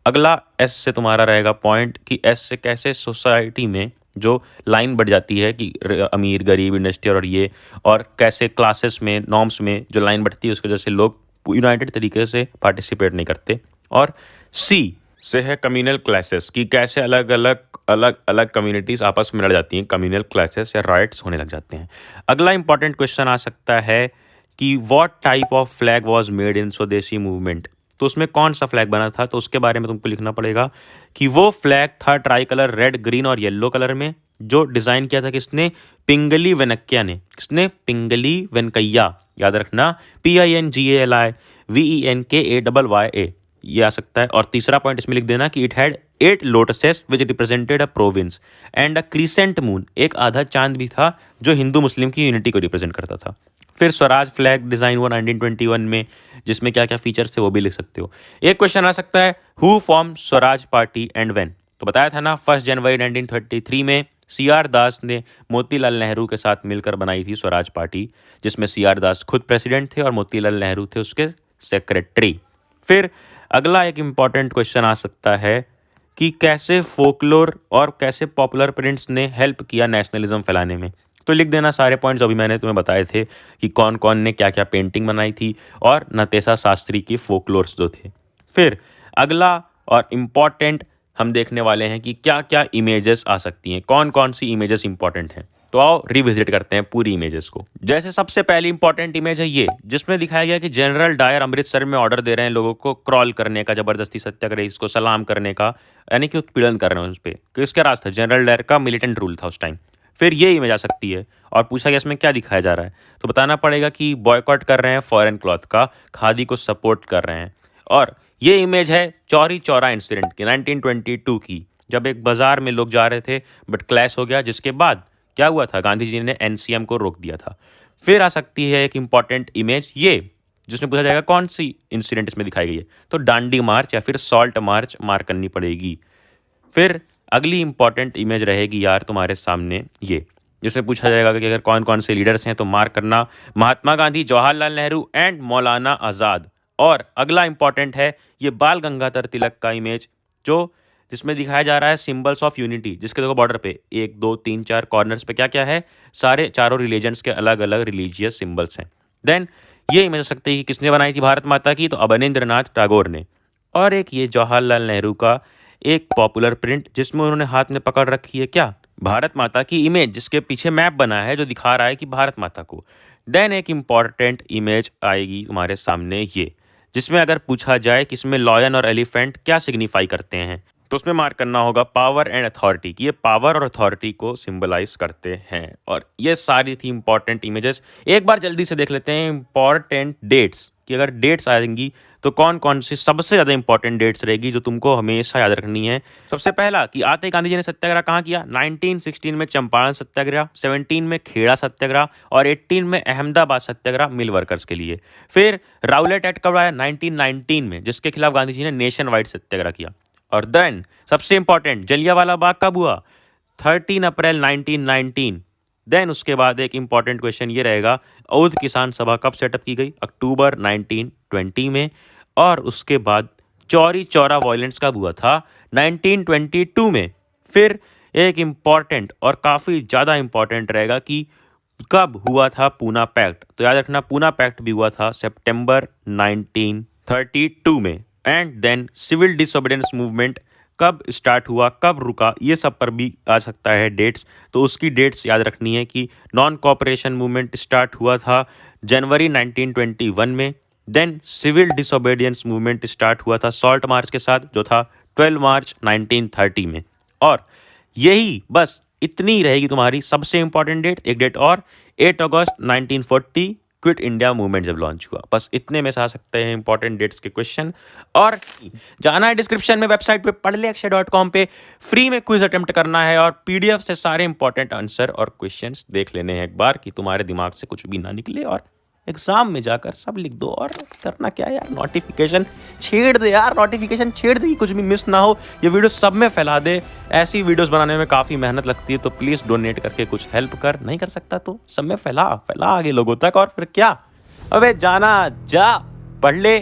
Speaker 1: अगला S से तुम्हारा रहेगा पॉइंट कि S से कैसे सोसाइटी में जो लाइन बढ़ जाती है कि अमीर गरीब इंडस्ट्रियल और ये, और कैसे क्लासेस में नॉर्म्स में जो लाइन बढ़ती है उसकी वजह से लोग यूनाइटेड तरीके से पार्टिसिपेट नहीं करते। और C से है कम्युनल क्लासेस कि कैसे अलग अलग कम्युनिटीज़ आपस में लड़ जाती हैं, कम्युनल क्लासेस या राइट्स होने लग जाते हैं। अगला इंपॉर्टेंट क्वेश्चन आ सकता है कि what type of flag was made in स्वदेशी मूवमेंट, तो उसमें कौन सा फ्लैग बना था, तो उसके बारे में तुमको लिखना पड़ेगा कि वो फ्लैग था ट्राई कलर रेड ग्रीन और येलो कलर में, जो डिज़ाइन किया था किसने, पिंगली वेंकैया ने। किसने, पिंगली वेंकैया, याद रखना, PINGALI VENKAYYA, ये आ सकता है। और तीसरा पॉइंट इसमें लिख देना कि it had 8 lotuses which represented a province and a crescent moon, एक आधा चांद भी था जो हिंदू मुस्लिम की यूनिटी को रिप्रेजेंट करता था। फिर स्वराज फ्लैग डिज़ाइन हुआ 1921 में, जिसमें क्या क्या फीचर्स थे वो भी लिख सकते हो। एक क्वेश्चन आ सकता है who form Swaraj party and when, तो बताया था ना 1 जनवरी 1933 में CR दास ने मोतीलाल नेहरू के साथ मिलकर बनाई थी स्वराज पार्टी, जिसमें CR दास खुद प्रेसिडेंट थे और मोतीलाल नेहरू थे उसके सेक्रेटरी। फिर अगला एक इम्पॉर्टेंट क्वेश्चन आ सकता है कि कैसे फोकलोर और कैसे पॉपुलर प्रिंट्स ने हेल्प किया नेशनलिज्म फैलाने में, तो लिख देना सारे पॉइंट्स अभी मैंने तुम्हें बताए थे कि कौन कौन ने क्या क्या पेंटिंग बनाई थी और नतेसा शास्त्री की फोकलोर्स जो थे। फिर अगला और इम्पॉर्टेंट हम देखने वाले हैं कि क्या क्या इमेजेस आ सकती हैं, कौन कौन सी इमेजेस इंपॉर्टेंट हैं। तो आओ रिविजिट करते हैं पूरी इमेजेस को। जैसे सबसे पहली इंपॉर्टेंट इमेज है ये, जिसमें दिखाया गया कि जनरल डायर अमृतसर में ऑर्डर दे रहे हैं लोगों को क्रॉल करने का, जबरदस्ती सत्याग्रह इसको सलाम करने का, यानी कि उत्पीड़न कर रहे हैं उस पर। किसका राज था, जनरल डायर का मिलिटेंट रूल था उस टाइम। फिर ये इमेज आ सकती है और पूछा गया इसमें क्या दिखाया जा रहा है, तो बताना पड़ेगा कि बॉयकॉट कर रहे हैं फॉरेन क्लॉथ का, खादी को सपोर्ट कर रहे हैं। और ये इमेज है चौरी चौरा इंसिडेंट की 1922 की, जब एक बाजार में लोग जा रहे थे बट क्लैश हो गया, जिसके बाद क्या हुआ था, गांधी जी ने NCM को रोक दिया था। फिर आ सकती है एक इंपॉर्टेंट इमेज ये, जिसमें पूछा जाएगा कौन सी इंसिडेंट इसमें दिखाई गई है, तो डांडी मार्च या फिर सॉल्ट मार्च मार्क करनी पड़ेगी। फिर अगली इंपॉर्टेंट इमेज रहेगी यार तुम्हारे सामने ये, जिसमें पूछा जाएगा कि अगर कौन कौन से लीडर्स हैं तो मार्क करना, महात्मा गांधी, जवाहरलाल नेहरू एंड मौलाना आज़ाद। और अगला इंपॉर्टेंट है ये बाल गंगाधर तिलक का इमेज, जो जिसमें दिखाया जा रहा है सिंबल्स ऑफ यूनिटी, जिसके देखो बॉर्डर पे 1 2 3 4 कॉर्नर्स पे क्या क्या है, सारे चारों रिलीजन्स के अलग अलग रिलीजियस सिंबल्स हैं। देन ये इमेज सकते हैं कि किसने बनाई थी भारत माता की, तो अवनींद्रनाथ टैगोर ने। और एक ये जवाहरलाल नेहरू का एक पॉपुलर प्रिंट, जिसमें उन्होंने हाथ में पकड़ रखी है क्या, भारत माता की इमेज, जिसके पीछे मैप बना है जो दिखा रहा है कि भारत माता को। देन एक इंपॉर्टेंट इमेज आएगी तुम्हारे सामने ये, जिसमें अगर पूछा जाए कि इसमें लॉयन और एलिफेंट क्या सिग्निफाई करते हैं, तो उसमें मार्क करना होगा पावर एंड अथॉरिटी, कि ये पावर और अथॉरिटी को सिंबलाइज करते हैं। और ये सारी थी इंपॉर्टेंट इमेजेस। एक बार जल्दी से देख लेते हैं इंपॉर्टेंट डेट्स, कि अगर डेट्स आएंगी तो कौन कौन सी सबसे ज़्यादा इंपॉर्टेंट डेट्स रहेगी जो तुमको हमेशा याद रखनी है। सबसे पहला कि आते ही गांधी जी ने सत्याग्रह कहाँ किया, 1916 में चंपारण सत्याग्रह, 17 में खेड़ा सत्याग्रह और 18 में अहमदाबाद सत्याग्रह मिल वर्कर्स के लिए। फिर राउलेट एक्ट कब आया, 1919 में, जिसके खिलाफ गांधी जी ने नेशन वाइड सत्याग्रह किया। और देन सबसे इंपॉर्टेंट जलियांवाला बाग कब हुआ, 13 अप्रैल 1919। देन उसके बाद एक इंपॉर्टेंट क्वेश्चन ये रहेगा, औध किसान सभा कब सेटअप की गई, अक्टूबर 1920 में। और उसके बाद चौरी चौरा वायलेंस कब हुआ था, 1922 में। फिर एक इंपॉर्टेंट और काफ़ी ज़्यादा इंपॉर्टेंट रहेगा कि कब हुआ था पूना पैक्ट, तो याद रखना पूना पैक्ट भी हुआ था सितंबर 1932 में। And then civil disobedience movement कब स्टार्ट हुआ, कब रुका, ये सब पर भी आ सकता है डेट्स, तो उसकी डेट्स याद रखनी है कि नॉन कॉपरेशन मूवमेंट स्टार्ट हुआ था जनवरी 1921 में। Then civil disobedience movement start हुआ था सॉल्ट मार्च के साथ, जो था 12 मार्च 1930 में। और यही बस इतनी रहेगी तुम्हारी सबसे इंपॉर्टेंट डेट। एक डेट और, 8 अगस्त 1940 क्विट इंडिया मूवमेंट जब लॉन्च हुआ। बस इतने में से आ सकते हैं इंपॉर्टेंट डेट्स के क्वेश्चन। और जाना है डिस्क्रिप्शन में वेबसाइट पे padleakshay.com पे, फ्री में क्विज अटेम्प्ट करना है और पीडीएफ से सारे इंपॉर्टेंट आंसर और क्वेश्चंस देख लेने हैं एक बार कि तुम्हारे दिमाग से कुछ भी ना निकले, और एग्जाम में जाकर सब लिख दो। और करना क्या है यार, नोटिफिकेशन छेड़ दे यार, नोटिफिकेशन छेड़ दे कि कुछ भी मिस ना हो। ये वीडियो सब में फैला दे। ऐसी वीडियोस बनाने में काफ़ी मेहनत लगती है, तो प्लीज़ डोनेट करके कुछ हेल्प कर। नहीं कर सकता तो सब में फैला आगे लोगों तक। और फिर क्या, अबे जाना जा, पढ़ ले।